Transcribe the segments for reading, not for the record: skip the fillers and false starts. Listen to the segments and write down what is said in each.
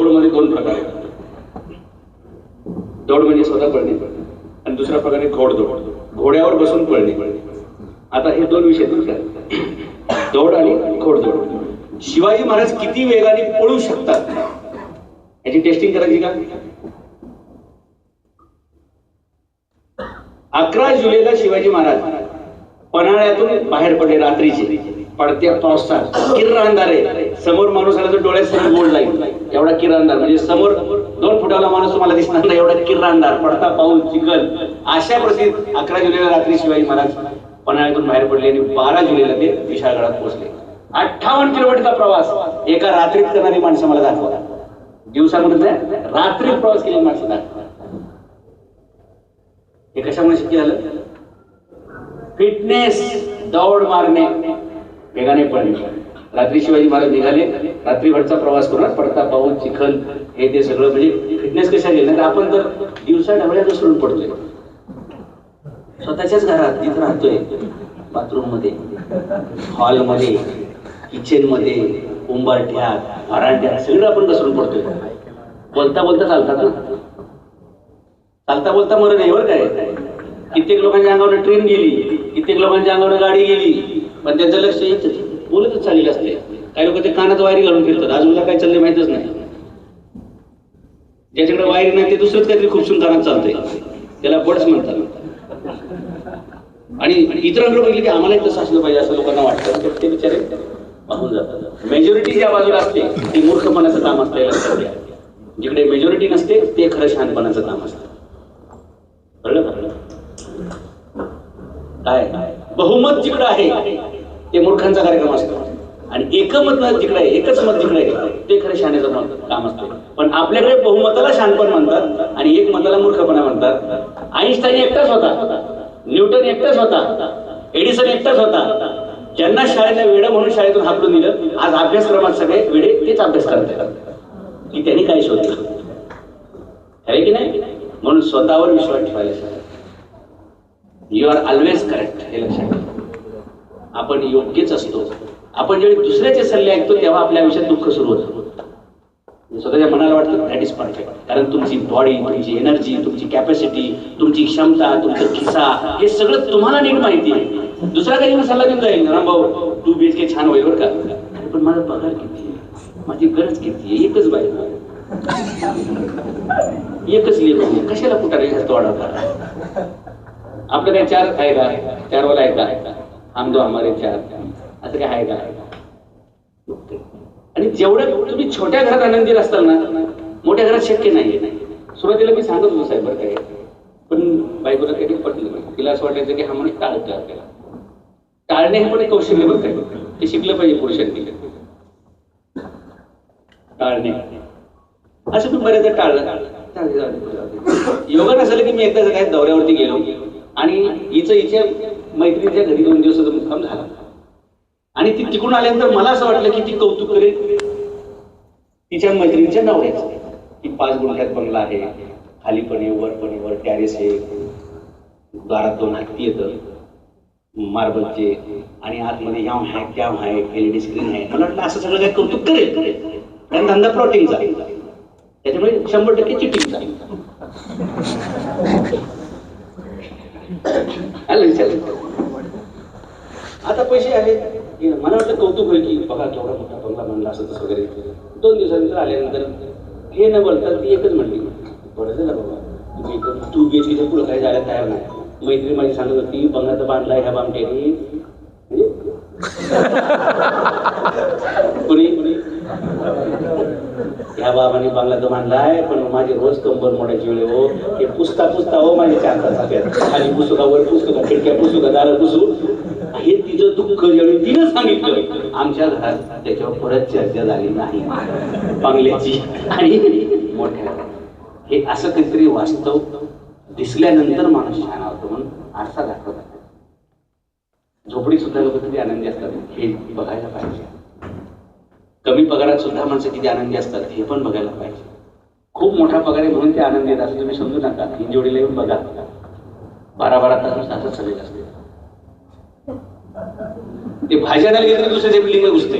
दौडमध्ये दोन प्रकार आहेत. दौड म्हणजे स्वतः पळणे आणि दुसऱ्या प्रकारे घोडदौड, घोड्यावर बसून पळणे. आता हे दोन विषय आहेत, दौड आणि घोडदौड. शिवाजी महाराज किती वेगाने पळू शकतात याची टेस्टिंग करायची का? 11 जुलैला शिवाजी महाराज पन्हाळ्यातून बाहेर पडले रात्रीचे, पडत्या पावसात, किर्र अंधार आहे, समोर माणूस आला तर डोळ्यात समोर गोड जाईल एवढा किर्र अंधार, म्हणजे समोर 2 फुटाला माणूस तुम्हाला दिसणार नाही एवढा किर्र अंधार, पडता पाऊस, चिखल. अशा परिस्थितीत 11 जुलैला रात्री शिवाजी महाराज पन्हाळ्यातून बाहेर पडले आणि 12 जुलैला ते विशाळगडात पोहोचले. 58 किलोमीटरचा प्रवास एका रात्रीत करणारी माणसं मला दाखवा. दिवसामध्ये रात्रीत प्रवास केलेली माणसं दाखवा. हे कशामुळे शक्य झालं? फिटनेस, दौड मारणे, वेगाने पळणे. रात्री शिवाजी महाराज निघाले, रात्रीभरचा प्रवास करून पडता पाऊस, चिखल, हे ते सगळं, म्हणजे फिटनेस कशा गेलं ना. आपण तर दिवसा ढवळ्यात घसरून पडतोय स्वतःच्याच घरात, जिथं राहतोय, बाथरूम मध्ये, हॉल मध्ये, किचन मध्ये, उंबरठ्यात, व्हरांड्यात, सगळं आपण घसरून पडतोय. बोलता बोलता चालतात ना, चालता बोलता मरण नाही बरं काय. कित्येक लोकांच्या अंगावर ट्रेन गेली, कित्येक लोकांच्या अंगावर गाडी गेली, पण त्यांचं लक्ष येतच, बोलतच चाललेलं असते. काही लोक ते कानात वायरी घालून फिरतात, अजून काय चाललंय माहितच नाही. ज्याच्याकडे वायरी नाही ते दुसरंच काहीतरी खूपसून कानात चालतंय, त्याला बड्स म्हणतात. आणि इतरांकडे बघितलं की आम्हालाही तसं असलं पाहिजे असं लोकांना वाटतं, तर ते बिचारे पाहून जातात. मेजॉरिटी ज्या बाजूला असते ते मूर्खपणाचं काम असतं, लक्षात घ्या. जिकडे मेजॉरिटी नसते ते खरं शहाणपणाचं काम असतं. कळलं का? काय बहुमत जिकडे आहे ते मूर्खांचा कार्यक्रम असतो, आणि एकमत जिकडे आहे, एकच मत जिकडे आहे ते खरं शहाण्याचं काम असतं. पण आपल्याकडे बहुमताला शहाणपण म्हणतात आणि एक मताला मूर्खपणा म्हणतात. आईन्स्टाईन एकटाच होता, न्यूटन एकटाच होता, एडिसन एकटाच होता. ज्यांना शाळेला वेडं म्हणून शाळेतून हाकलून दिलं, आज अभ्यासक्रमात सगळे वेडे तेच अभ्यास करतात की त्यांनी काय शोधलं, आहे की नाही. म्हणून स्वतःवर विश्वास ठेवायला, यू आर ऑलवेज करेक्ट, हे लक्षात ठेवा. आपण योग्यच असतो. आपण जेव्हा दुसऱ्याचे सल्ले ऐकतो तेव्हा आपल्या आयुष्यात दुःख सुरू होतं. स्वतःच्या मनाला वाटतं दॅट इज परफेक्ट, कारण तुमची बॉडी, तुमची एनर्जी, तुमची कॅपॅसिटी, तुमची क्षमता, तुमचा खिसा, हे सगळं तुम्हाला नीट माहिती आहे. दुसरा काही सल्ला देऊन जाईल ना, भाऊ 2 BHK छान होईल बरं का, पण माझा पगार किती आहे, माझी गरज किती आहे, एकच बाई, एकच लेखू, कशाला कुठे जास्त वाढवता. आपलं काय 4 आहे का, 4 वाला आहे का, हम दो हमारे 4, असं काय आहे का. आणि जेवढं तुम्ही छोट्या घरात आनंदी असताल ना, मोठ्या घरात शक्य नाही. सुरुवातीला मी सांगत होतो साहेब बरं काय, पण बायकोला काही पटलं नाही. तिला असं वाटायचं की हा म्हणून टाळतं आपल्याला. टाळणे हे पण एक कौशल्य बरं काय, ते शिकलं पाहिजे पुरुषांनी. टाळणे असं मी बऱ्याचदा टाळलं. योगा नसलं की मी एकदा काय दौऱ्यावरती गेलो आणि हिच्या मैत्रिणीच्या घरी 2 दिवसाचा मुक्काम झाला, आणि ती तिकडून आल्यानंतर मला असं वाटलं की ती कौतुक करेल तिच्या मैत्रिणीच्या नवऱ्याचं, की 5 गुंठ्यात बंगला आहे, खाली पण आहे, वर पण आहे, वर टॅरेस आहे, दारात 2 हत्ती येतं मार्बलचे, आणि आतमध्ये ह्याव आहे, त्याव आहे, LED स्क्रीन आहे. मला वाटलं असं सगळं काय कौतुक करेल, कारण धंदा प्लॉटिंगचा, त्याच्यामुळे 100% चिटिंगचा. आता पैसे आले, मला वाटलं कौतुक होईल की बघा केवढा मोठा बंगला म्हणला असं तसं वगैरे. 2 दिवसानंतर आल्यानंतर हे न बोलता ती एकच म्हणली, बरं झालं बाबा तुम्ही 2 BHK पुढं काही जायला तयार नाही. मैत्री माझी सांगत होती, बंगला तर बांधलाय ह्या बामट्याने, कुणी ह्या बाबाने बंगला तर बांधलाय, पण माझी रोज कंबर मोडायची वेळ हो, हे पुसता पुसता हो माझे 4 तास खाली पुसू का, वर पुसू का, खिडक्या पुसू का, दारं पुसू. हे तिचं दुःख जेवढी तिनं सांगितलं, आमच्या घरात त्याच्यावर परत चर्चा झाली नाही बंगल्याची आणि मोठ्या. हे असं काहीतरी वास्तव दिसल्यानंतर माणूस छान होतो, म्हणून आरसा दाखवतात. झोपडी सुद्धा लोक किती आनंदी असतात हे बघायला पाहिजे. कमी पगारात सुद्धा माणसं किती आनंदी असतात हे पण बघायला पाहिजे. खूप मोठा पगार आहे म्हणून ते आनंदी आहेत असं तुम्ही समजू नका. हिंजवडीला येऊन बघा, 12-12 तास असंच सगळे असते. ते भाज्या नाही घेतलं दुसऱ्याच्या बिल्डिंगला घुसते.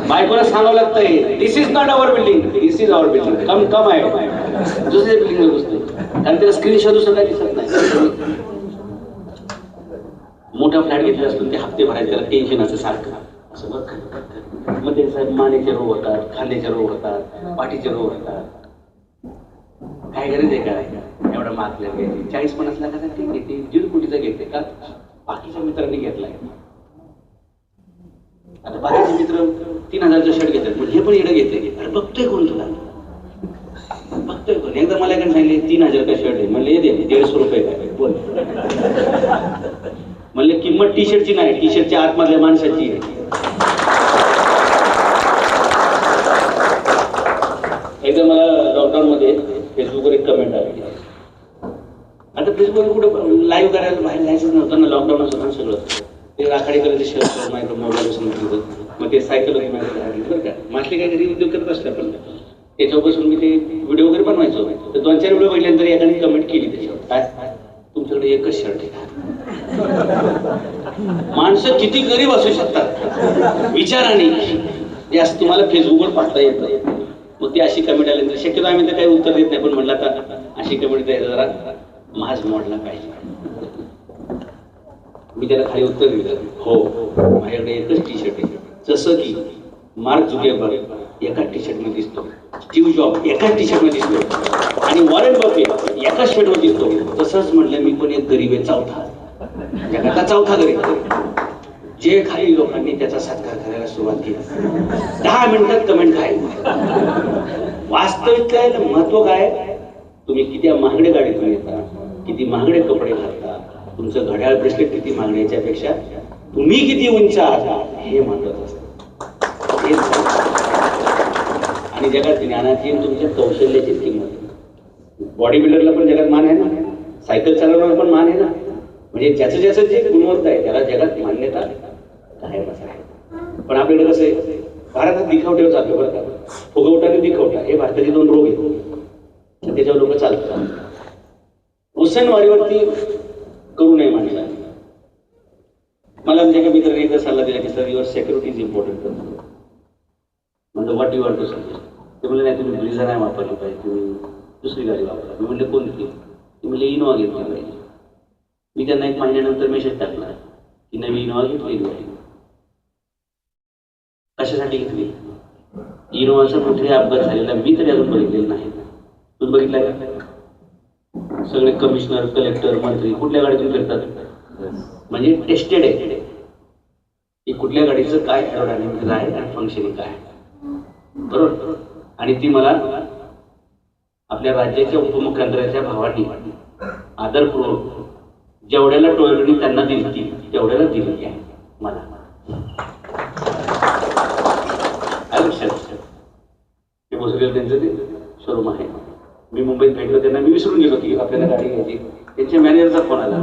बायकोला सांगावं लागतंय this is not our building, this is our building, कम कम आहे. दुसऱ्या बिल्डिंगला घुसते कारण त्याला स्क्रीनशॉट दुसरं काही दिसत नाही. मोठा फ्लॅट घेतला असतो ते हप्ते भरायचे, त्याला टेन्शन असतं सारखं असं बघ. मग ते साहेब मानेचे रोग होतात, खांद्याचे रोग होतात, पाठीचे रोग होतात. काय गरज आहे काय एवढा मागल्या घ्यायची? 40-50 लाखाचा ठीक आहे, ते 1.5 कोटीचा घेते का बाकीच्या मित्रांनी घेतलाय. आता बाकीचे मित्र 3000चा शर्ट घेतात, म्हणजे हे पण येणं घेते. अरे बघतोय कोण तुला, बघतोय कोण? एकदा मला काय सांगितले 3000 का शर्ट आहे, म्हणले दे 150 रुपये काय बोल. म्हणले किंमत टी शर्टची नाही, टी शर्टच्या आतमधल्या माणसाची आहे. एकदा मला लॉकडाऊन मध्ये फेसबुकवर एक कमेंट आली. आता फेसबुकवर कुठं लाईव्ह करायला बाहेर जायचं नव्हतं ना, लॉकडाऊन असं सगळं. ते राखाडी करायचे शर्ट माझ्या मोबाईल समजलं, मग ते सायकल होती माझ्या बरं का. माझे काही घरी उद्योग करत असतात, पण त्याच्यापासून मी ते व्हिडिओ वगैरे बनवायचो. तर 2-4 व्हिडिओ बघितल्यानंतर एकाने कमेंट केली त्याच्यावर, काय तुमच्याकडे एकच शर्ट आहे. माणसं किती गरीब असू शकतात विचाराने, ते असं तुम्हाला फेसबुकवर पाहता येतं. मग ती अशी कमेंट आल्यानंतर शक्यतो आम्ही तर काही उत्तर देत नाही, पण म्हटलं आता अशी कमेंट द्यायला जरा माझ मोडला पाहिजे. मी त्याला खाली उत्तर दिलं, हो माझ्याकडे एकच टी शर्ट आहे. जसं की मार्क झुकरबर्ग एका टी शर्ट मध्ये दिसतो, स्टीव्ह जॉब एका टी शर्ट मध्ये दिसतो, आणि वॉरेन बफेट एका शर्ट मध्ये दिसतो. तसंच म्हटलं मी पण एक गरीब आहे, चौथा जगातला चौथा गरीब. जे काही लोकांनी त्याचा सत्कार करायला सुरुवात केली, 10 मिनिटात कमेंट काय. वास्तविक काय महत्व काय, तुम्ही किती महागडे गाडीतून येता, किती महागडे कपडे घालता, तुमचं घड्याळ ब्रेसलेट किती महागड्याच्या पेक्षा तुम्ही किती उंच आहात हे महत्वाचं असतं. आणि जगात ज्ञानाची तुमच्या कौशल्याची किंमत. बॉडी बिल्डरला पण जगात मान आहे ना, सायकल चालवण्याला पण मान आहे ना. म्हणजे ज्याचं ज्याचं जे गुणवत्ता आहे त्याला जगात मान्यता कायमच आहे. पण आपल्याकडे कसं आहे, भारतात दिखावट्यावर जातो बरं का. फुगवटा आणि दिखावटा हे भारताचे 2 रोग आहेत, त्याच्यावर लोक चालतात. उसनवारीवरती करू नये माणसाने. मला आमच्या एका मित्राने एकदा सल्ला दिला की sir your security is important. म्हणजे व्हॉट यू वॉन्ट टू सांग. ते म्हणले नाही तुम्ही ब्रिझा नाही वापरली पाहिजे, तुम्ही दुसरी गाडी वापरा. मी म्हणले कोणती? ती म्हणले इनोवा घेतली पाहिजे. मी त्यांना 1 महिन्यानंतर मेसेज टाकला की नवी इनोवा घेतली गाडी. कशासाठी घेतली? इनोवाचा कुठे अपघात झालेला मी तरी अजून बघितलेला नाही. तुम्ही बघितला का? सगळे कमिशनर, कलेक्टर, मंत्री कुठल्या गाडीतून फिरतात, म्हणजे टेस्टेड आहे की कुठल्या गाडीचं काय एरोडायनामिक्स आहे आणि फंक्शनिंग काय आहे, बरोबर. आणि ती मला आपल्या राज्याच्या उपमुख्यमंत्र्यांच्या भावांनी आदरपूर्वक जेवढ्याला टोयोटाने त्यांना दिली तेवढ्याला दिली आहे मला. ते भोसरीला त्यांचं ते शोरूम आहे. मी मुंबईत भेटलो त्यांना, मी विसरून गेलो की आपल्याला गाडी घ्यायची. त्यांच्या मॅनेजरचा फोन आला,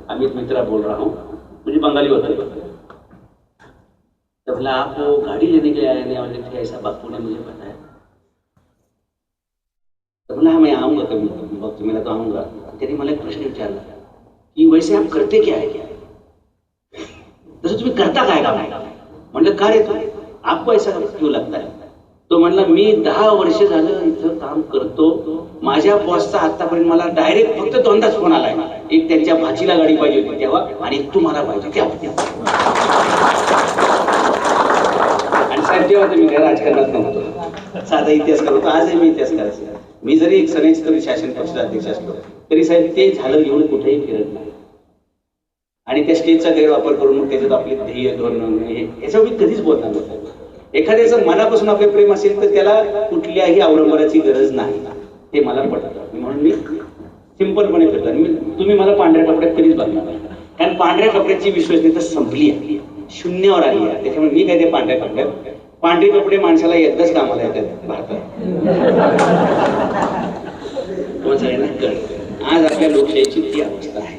अमित मित्रा बोल रहा हूं, म्हणजे बंगाली होता. तो बोला आप वो गाड़ी लेने के लिए आए हैं, और ऐसा बापू ने मुझे बताया. तो बोला मैं आऊंगा कभी वक्त मिला तो आऊंगा. त्यांनी मला एक प्रश्न विचारला की वैसे आप करते क्या है, तसं तुम्ही करता काय काम? म्हणलं का रे तू, आपको ऐसा क्यों लगता है? तो म्हणला मी 10 वर्ष झालं इथं काम करतो. माझ्या बॉसचा आतापर्यंत मला डायरेक्ट फक्त 2दाच फोन आलाय. एक त्यांच्या भाचीला गाडी पाहिजे होती तेव्हा, आणि एक तुम्हाला पाहिजे तेव्हा. आणि साहेब तेव्हा तर मी काय राजकारणात नव्हतो, साधा इतिहास करतो. आजही मी इतिहास करायचा. मी जरी एक सनईस्करी शासन पक्षाचा अध्यक्ष असलो तरी साहेब ते झालं घेऊन कुठेही फिरत नाही. आणि त्या स्टेजचा गैरवापर करून मग त्याच्यात आपले ध्येय धोरण याच्यावर मी कधीच बोलणार नव्हतो. एखाद्याचं मनापासून आपले प्रेम असेल तर त्याला कुठल्याही अवलंबनाची गरज नाही, हे मला पटतं. म्हणून मी सिंपलपणे करतो. तुम्ही मला पांढऱ्या कपड्यात कधीच बघणार नाही, कारण पांढऱ्या कपड्याची विश्वसनीयता संपली आहे, शून्यावर आली आहे. त्याच्यामुळे मी काय ते पांढऱ्या कपड्यात, पांढरे कपडे माणसाला एकदाच कामाला येतात भारतात. तुम्हाला सगळ्यांना कळतं आज आपल्या लोकशाहीची ती अवस्था आहे.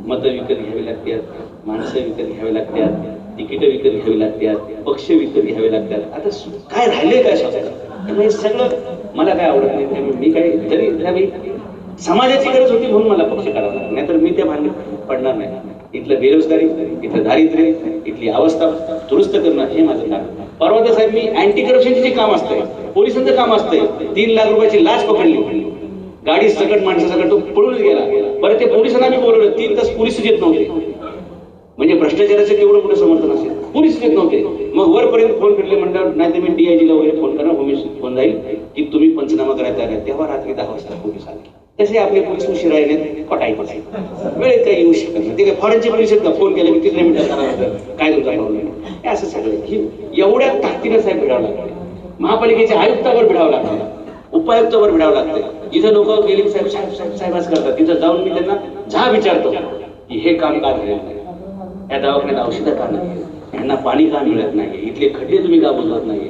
मतं विकत घ्यावी लागतात, माणसं विकत घ्यावी लागतात, तिकीट विकत घ्यावी लागतात, पक्ष विकत घ्यावे लागतात. आता काय राहिले काय शासनात? हे सगळं मला काय आवडत नाही. त्यामुळे मी काही जरी समाजाची गरज होती म्हणून मला पक्ष करावा लागला, नाहीतर मी त्या भांडणात पडणार नाही. इथलं बेरोजगारी, इथलं दारिद्र्य, इथली अवस्था दुरुस्त करणं हे माझं काम. परवा साहेब मी अँटी करप्शनचे जे काम असतंय, पोलिसांचं काम असतंय, 3 लाख रुपयाची लाच पकडली, गाडी सकट माणसासकट तो पळून गेला. बरं ते पोलिसांना मी बोलवलं, 3 तास पोलीस येत नव्हते. म्हणजे भ्रष्टाचाराचं केवढं मोठं समर्थन असेल, पोलीस येत नव्हते. मग वरपर्यंत फोन फिरले म्हणतात, नाही तर मी डीआयजीला वगैरे फोन करा, फोन जाईल की तुम्ही पंचनामा करायचा आहे. तेव्हा रात्री 10 वाजता पोलीस आले. तसे आपले पोलीस उशीर राहिले पटाई वेळेत काही येऊ शकत नाही. ते काय फॉरेनचे पोलीस आहेत का, फोन केले की 3 मिनिटात काय तुमचा प्रॉब्लेम हे असं सगळं एवढ्या ताकदीनं साहेब भिडावं लागतं. महापालिकेच्या आयुक्तावर भिडावं लागतं, उपायुक्तावर भिडावं लागतं. जिथं लोक गेली साहेब साहेब साहेब साहेब असं करतात, तिथं जाऊन मी त्यांना जा विचारतो की हे काम का झालेलं नाही, या दवाखान्यात औषधं का नाही, यांना पाणी का मिळत नाही, इथले खड्डे तुम्ही का बुजवत नाही.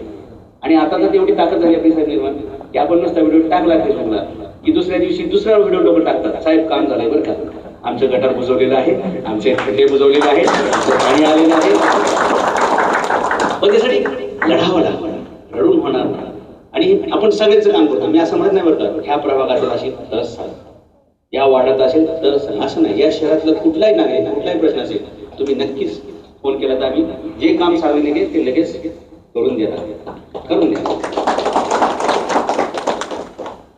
आणि आता तर तेवढी ताकद झाली आपली साहेब निर्माण की आपण नुसता व्हिडिओ टाकला फेसबुकला की दुसऱ्या दिवशी दुसरा व्हिडिओ लोक टाकतात, साहेब काम झालंय बरं का, आमचं गटार बुजवलेलं आहे, आमचे खड्डे बुजवलेले आहेत, आमचं पाणी आलेलं आहे. पण त्यासाठी लढावं लागतं, रडून होणार नाही. आणि आपण सगळ्यांचं काम करतो. मी असं म्हणत नाही बरं का, ह्या प्रभागात असेल तरच सांग, या वार्डात असेल तरच सांग, असं नाही. या शहरातलं कुठलाही नागरिक, कुठलाही प्रश्न असेल, तुम्ही नक्कीच फोन केला तर आम्ही जे काम सांगितले ते लगेच करून द्या.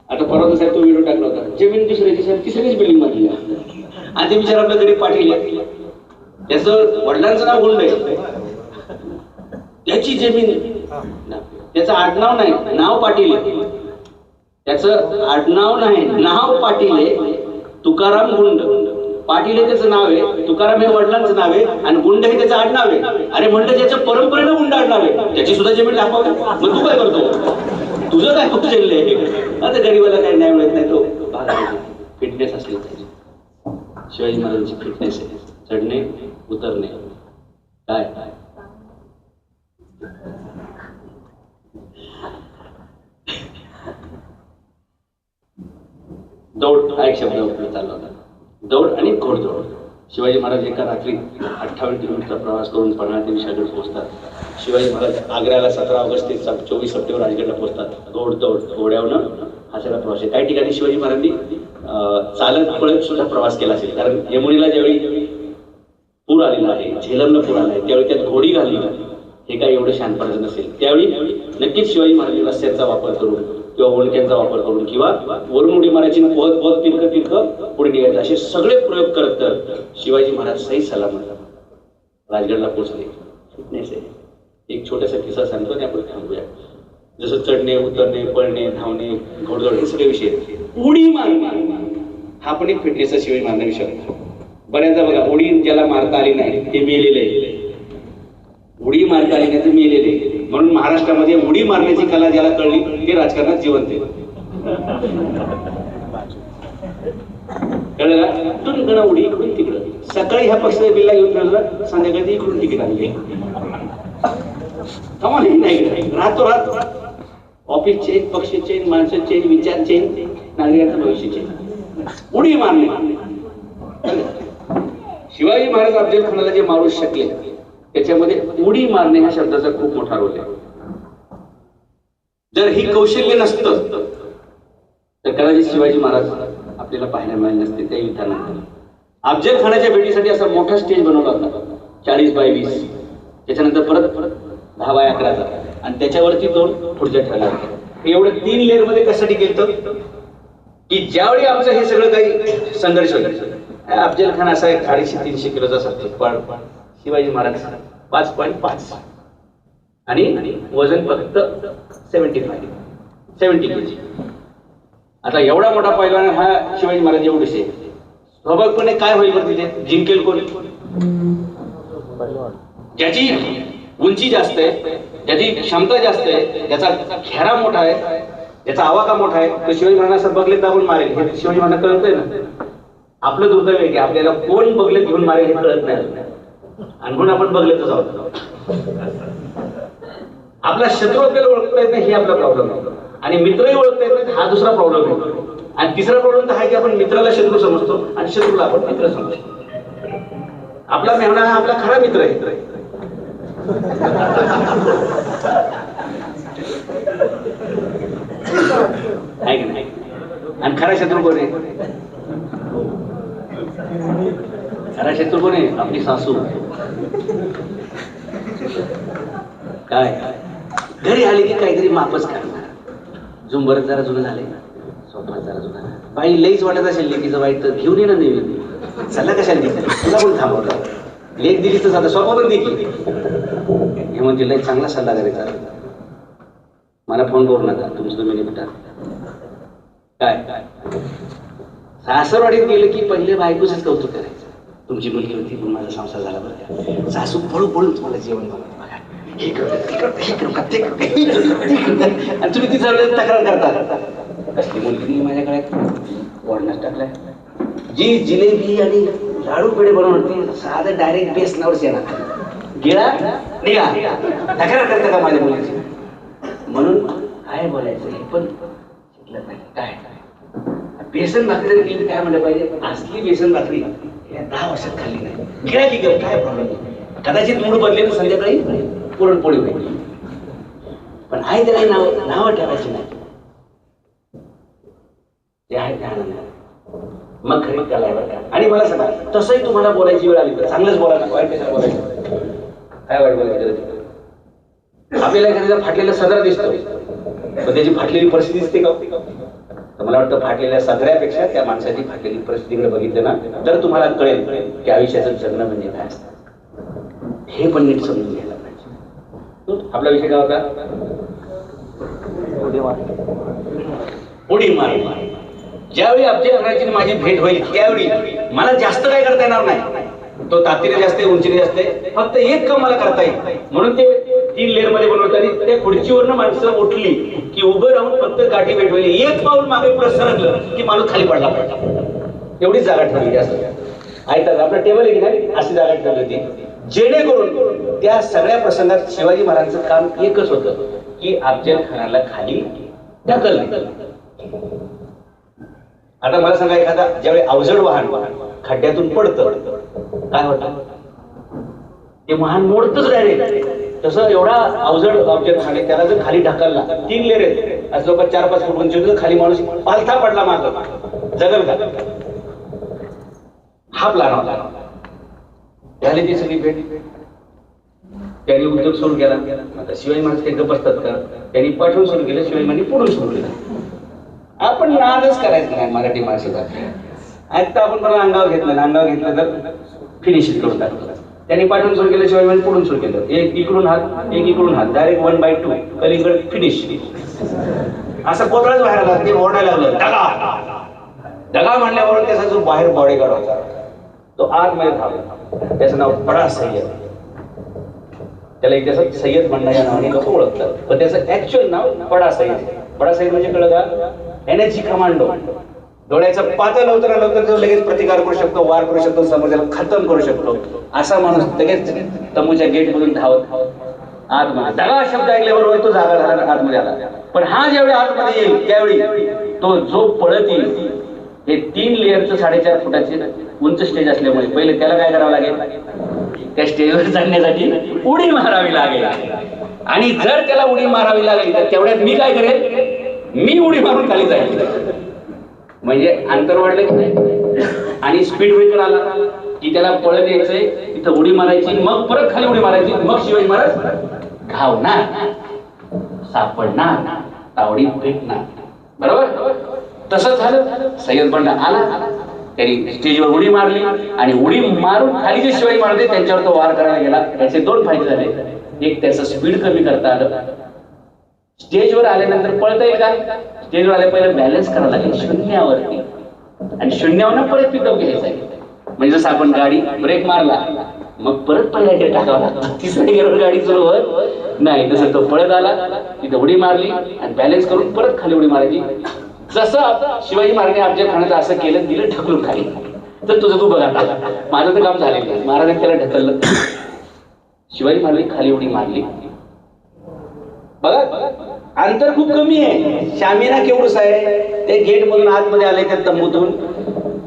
आता परवा साहेब तो व्हिडिओ टाकला होता, जमीन दुसऱ्याची साहेब तिसरीच बिल्डिंग बांधली आणि ते विचार आपल्या घरी पाटील आहे, त्याचं वडिलांचं नाव गुंड आहे, त्याची जमीन, त्याचं आडनाव नाही, नाव पाटील आहे, त्याचं आडनाव नाही, नाव पाटील आहे, तुकाराम गुंड. पाटील हे त्याचं नाव आहे, तुकाराम हे वडिलांचं नाव आहे आणि गुंड हे त्याचं आडनाव आहे. अरे म्हणलं ज्याच्या परंपरेनं गुंड आडनाव आहे त्याची सुद्धा जमीन दाखवावी, मग तू काय करतो, तुझं काय कुठे आता गरीबाला काही न्याय मिळत नाही. तो भाग आहे, फिटनेस असली पाहिजे. शिवाजी महाराजांची फिटनेस आहे, चढणे उतरणे काय दौड हा एक शब्द चालला होता, दौड आणि घोडदौड. शिवाजी महाराज एका रात्री 58 किलोमीटरचा प्रवास करून पन्हाळा ते विशाळगड पोहोचतात. शिवाजी महाराज आग्र्याला 17 ऑगस्ट ते 24 सप्टेंबर राजगडला पोहोचतात. घोडदौड, घोड्यावरून हा सगळा प्रवास आहे. काही ठिकाणी शिवाजी महाराजांनी चालत पळत सुद्धा प्रवास केला असेल, कारण यमुनेला ज्यावेळी पूर आलेला आहे, झेलमला पूर आला आहे, त्यावेळी त्यात घोडी घालली, हे काही एवढं शानपणाचं नसेल. त्यावेळी नक्कीच शिवाजी महाराजांनी रस्त्यांचा वापर करून किंवा ओळख्यांचा वापर करून किंवा वरून उडी मारायची, पोहत पोहत तिरकं पुढे निघायचं, असे सगळे प्रयोग करत करत शिवाजी महाराज सही सलामत राजगडला पोहोचले. फिटनेस आहे. एक छोटासा किस्सा सांगतो आणि आपण थांबूया. जसं चढणे उतरणे, पळणे, धावणे, घोडदौड हे सगळे विषय. उडी मारणे हा पण एक फिटनेसचा शिवाजी महाराज विषय. बऱ्याचदा बघा, उडी ज्याला मारता आली नाही ते मेलेले आहे, उडी मारता आली नाही ते मेलेले. म्हणून महाराष्ट्रामध्ये उडी मारण्याची कला ज्याला कळली ते राजकारणात जिवंत आहे. कळलं का? तुमकडं उडी इकडून तिकडं, सकाळी ह्या पक्षाचा बिल्ला घेऊन ठेवला, संध्याकाळी इकडून तिकीट आणले. नाही राहतो ऑफिस चेंज, पक्ष चेंज, माणसं चेंज, विचार चेंज, नागरिकांचं भविष्य चेंज. उडी मारणे. शिवाजी महाराज अफजल खानाला जे मारू शकले त्याच्यामध्ये उडी मारणे ह्या शब्दाचा खूप मोठा रोल आहे. जर ही कौशल्य नसतं तर कदाचित शिवाजी महाराज आपल्याला पाहायला मिळाले नसते. त्या युद्धानंतर अफजल खानाच्या भेटीसाठी असा मोठा स्टेज बनवला होता, 40x20. त्याच्यानंतर परत 10x11 आणि त्याच्यावरती 2 पुढच्या ठरल्या होत्या. एवढं 3 लेअर मध्ये कशासाठी केलं की ज्यावेळी आमचं हे सगळं काही संघर्ष होईल, अफजल खान असा एक 250-300 किलोचा असतो, पण शिवाजी महाराज 5.5 आणि वजन फक्त 70 kg. आता एवढा मोठा पैलवान हा शिवाजी महाराज एवढेसे, स्वाभाविकपणे काय होईल बरं तिथे? जिंकेल कोण? ज्याची उंची जास्त आहे, ज्याची क्षमता जास्त आहे, ज्याचा खेळा मोठा आहे, ज्याचा आवाका मोठा आहे, तो शिवाजी महाराज बगलेत दाबून मारेल. हे शिवाजी महाराज कळतंय ना. आपलं दुर्दैव आहे की आपल्याला कोण बगलेत घेऊन मारेल हे कळत नाही, आणि म्हणून आपण बगलेतच आहोत. आपला शत्रू आपल्याला ओळखता येत नाही, हे आपला प्रॉब्लेम आहे. आणि मित्रही ओळखता येत नाही, हा दुसरा प्रॉब्लेम आहे. आणि तिसरा प्रॉब्लेम तर आहे की आपण मित्राला शत्रू समजतो आणि शत्रूला आपण मित्र समजतो. आपला मेहना हा आपला खरा मित्र आहे. आणि खरा शत्रू कोण आहे? खरा महाराष्ट्रात तू कोण आहे? आपली सासू. काय घरी आली की काहीतरी मापच करणार. झुंबर जरा जुनं झाले, स्वप्नात जरा जुना. बाई लईच वाटत असेल लेकीचं वाईट तर घेऊन ये ना नेहमी. सल्ला कशाला दिली तुला पण थांबवला. लेख दिली तर आता स्वप्न पण देखील हे म्हणते लई चांगला सल्ला करायचा. मला फोन करू नका, तुमचं तुम्ही निपटा. काय सासरवाडीत गेलं की पहिले बायकोच कौतुक करायचं. तुमची मुलगी होती पण माझा संसार झाला बरं का. सासू पळू पळून तुम्हाला जेवण बनवत बघा. हे करतात ते करतात आणि तुम्ही तिचा तक्रार करता. कसली मुलगी दिली माझ्याकडे, वडण्यात टाकलाय. जी जिलेबी आणि लाडू पेढे बनवणार ती साधं डायरेक्ट बेसनावरच येणार. गिळा निघा, तक्रार करता का माझ्या मुलीची? म्हणून काय बोलायचं हे पण शिकलं पाहिजे. काय बेसन भाकरी जरी केली काय म्हणलं पाहिजे, असली बेसन भाकरी या 10 वर्षात खाल्ली नाही. गिळा की गिळ, काय प्रॉब्लेम. कदाचित मूड बदलेल तर संध्याकाळी पुरणपोळी होईल. पण आहे त्याला नावं ठेवायची नाही. ते आहे त्या मग खरी त्याला आहे बरं का. आणि मला सांगा तसंही तुम्हाला बोलायची वेळ आली तर चांगलंच बोला ना. वाईट कशाला बोलायचं? काय वाईट बोलायचं? आपल्याला एखाद्या फाटलेला सदरा दिसतो पण त्याची फाटलेली परिस्थिती दिसते का? तर मला वाटतं फाटलेल्या सदऱ्यापेक्षा त्या माणसाची फाटलेली परिस्थितीकडे बघितलं ना तर तुम्हाला कळेल की आयुष्याचं जगणं म्हणजे काय असतं. हे पण नीट समजून घ्यायला पाहिजे. आपला विषय काय होता? उडी मार. ज्यावेळी अफजल खानाची माझी भेट होईल त्यावेळी मला जास्त काय करता येणार नाही. तो ताकदीने जास्त आहे, उंचीने जास्त आहे. फक्त एक काम मला करता येईल. म्हणून ते 3 लेअर मध्ये बनवताना त्या खुर्चीवरनं माणसं उठली की उभं राहून फक्त गाठी भेटवली. एक पाऊल मागे पुढे सरकलं की माणूस खाली पडला पाहिजे. एवढीच जागा ठेवली असं. ऐकतात आपलं टेबल आहे की नाही अशी जागा ठेवली होती जेणेकरून त्या सगळ्या प्रसंगात शिवाजी महाराजांचं काम एकच होतं की अफजल खानाला खाली ढकलणे. आता मला सांगा एखादा ज्यावेळी अवजड वाहन खड्ड्यातून पडतं काय होतं? ते वाहन मोडतच डायरेक्ट. तसं एवढा अवजड अफजल खान आहे त्याला जर खाली ढकलला 3 लेअर आहेत असं लोक 4-5 फूट उंची होती खाली माणूस पालथा पडला मागं जगल का? हा प्लॅन होता. झाली ती सगळी भेट. त्यांनी उद्योग सुरू केला. आता शिवाजी महाराज काही गप्प असतात का? त्यांनी पाठवून सुरू केलं, शिवाजी महाराज पुढून सुरू केलं. आपण नादच करायचं नाही मराठी माणसाचा. आता आपण मला अंगावर घेतलं तर फिनिशिंग करून टाकलं. त्यांनी पाठवून सुरू केलं, शिवाजी महाराज पुढून सुरू केलं. एक इकडून हात डायरेक्ट 1/2 कलिंगड फिनिश. असं कोतराच बाहेर आला ते ओरडायला लागलं दगा म्हणल्यावर त्याचा जो बाहेर बॉडीगार्ड होता तो आतमध्ये थांबला. त्याचं नाव बडा सय्यद. त्याला इतिहासात सय्यद बंडा या नावाने लोक ओळखतात पण त्याचं ऍक्च्युअल नाव बडा सय्यद. बडा सय्यद म्हणजे कळलं का? Energy commando. डोळ्याचं पातळ लवकर तो लगेच प्रतिकार करू शकतो, वार करू शकतो, समोरच्याला खतम करू शकतो. असा माणूस लगेच तंबूच्या गेट मधून धावत आतमध्ये. दगा शब्द ऐकल्याबरोबर तो जागा झाला आतमध्ये आला. पण हा ज्यावेळी आतमध्ये येईल त्यावेळी तो जो पळत येईल हे 3 लेअरचं 4.5 फुटाचे उंच स्टेज असल्यामुळे पहिले त्याला काय करावं लागेल? त्या स्टेजवर चढण्यासाठी उडी मारावी लागेल. आणि जर त्याला उडी मारावी लागली तर तेवढ्यात मी काय करेल? मी उडी मारून खाली जाईल. म्हणजे अंतर वाढलं की नाही. आणि स्पीड ब्रेकर आला की त्याला पळत यायचंय, तिथं उडी मारायची, मग परत खाली उडी मारायची, मग शिवाजी महाराज घावणार, सापडणार, तावडी भेटणार. बरोबर? तसंच झालं. सय्यद बंडा आला, त्यांनी स्टेजवर उडी मारली आणि उडी मारून खाली जे शिवाजी महाराज त्यांच्यावर तो वार करायला गेला. त्याचे 2 फायदे झाले. एक त्याचं स्पीड कमी करता आलं. स्टेजवर आल्यानंतर पळता येईल का? स्टेजवर आल्या पहिलं बॅलन्स करावं लागेल शून्यावरती आणि शून्यावरनं परत पिकअप घ्यायचं आहे. म्हणजे जसं आपण गाडी ब्रेक मारला मग परत पहिल्या गेअर टाकावं लागतं. 3ऱ्या गेअरवर गाडी सुरू होत नाही. तसं तो पळत आला, तिथे उडी मारली आणि बॅलन्स करून परत खाली उडी मारायची. जसं शिवाजी महाराजांनी अफजल खानाचं असं केलं, दिलं ढकलून खाली. तर तुझं तू बघा, माझं तर काम झालेलं नाही. महाराजांनी त्याला ढकललं, शिवाजी महाराजांनी खाली उडी मारली. बघा अंतर खूप कमी आहे. शामियाना केवढंच आहे. ते गेट मधून आतमध्ये आले, त्या तंबूतून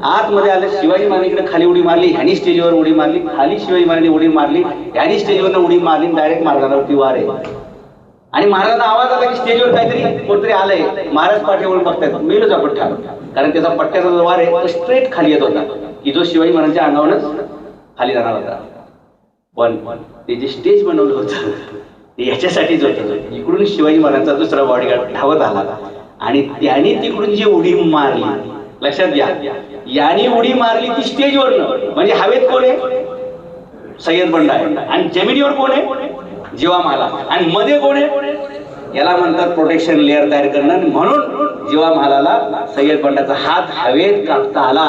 आतमध्ये आले. शिवाजी महाराजांकडे खाली उडी मारली, ह्यानी स्टेजवर उडी मारली, खाली शिवाजी महाराजांनी उडी मारली, ह्यानी स्टेजवर उडी मारली, डायरेक्ट महाराजांवरती वार आहे. आणि महाराजांना आवाज आला की स्टेजवर काहीतरी कोणतरी आलंय. महाराज पाठीवर बघतायत, मेलच आपण ठार. कारण त्याचा पट्ट्याचा जो वार आहे तो स्ट्रेट खाली येत होता की जो शिवाजी महाराजांच्या अंगावरच खाली जाणार होता. पण ते जे स्टेज बनवलं होतं ते याच्यासाठीच होतं. इकडून शिवाजी महाराजांचा दुसरा बॉडीगार्ड धावत आला आणि त्याने तिकडून जी उडी मारली, लक्षात घ्या, याने उडी मारली ती स्टेजवर, म्हणजे हवेत कोण आहे? सय्यद बंडा आहे. आणि जमिनीवर कोण आहे? जीवा महाला. आणि मध्ये कोण आहे? याला म्हणतात प्रोटेक्शन लेअर तयार करणं. म्हणून जीवा महालाला सय्यद बंडाचा हात हवेत कापता आला.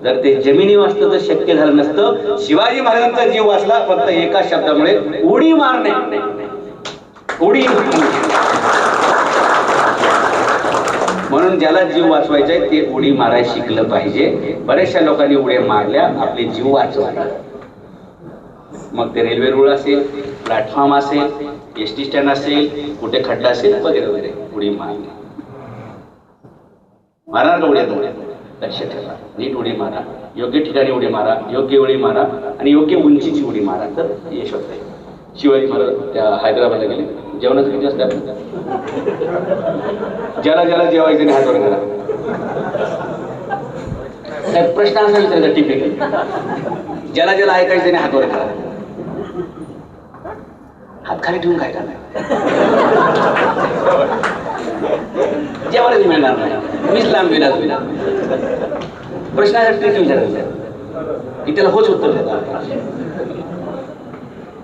जर ते जमिनी वाचतं तर शक्य झालं नसतं. शिवाजी महाराजांचा जीव वाचला फक्त एका शब्दामुळे, उडी मारणे. उडी म्हणून ज्याला जीव वाचवायचा आहे ते उडी मारायला शिकलं पाहिजे. बऱ्याचशा लोकांनी उड्या मारल्या, आपले जीव वाचवले. मग ते रेल्वे रूळ असेल, प्लॅटफॉर्म असेल, एसटी स्टँड असेल, कुठे खड्डा असेल वगैरे वगैरे, उडी मारणे. मारणार का उड्या? लक्ष ठेवा, नीट उडी मारा, योग्य ठिकाणी उडी मारा, योग्य वेळी मारा आणि योग्य उंचीची उडी मारा, तर यश होत आहे. शिवाजी महाराज त्या हैदराबादला गेले. जेवणाचं किती असतं? ज्याला ज्याला जेवायचं नाही हात वर करा. त्यात प्रश्न असा विचारायचा टिपिकल, ज्याला ज्याला ऐकायचं नाही हात वर करा. हात खाली ठेवून काय करणार? जेवायलाच मिळणार नाही, मीच लांब विलास विला. प्रश्नाचा ट्रिक विचारायचा की त्याला होच उत्तर देतात.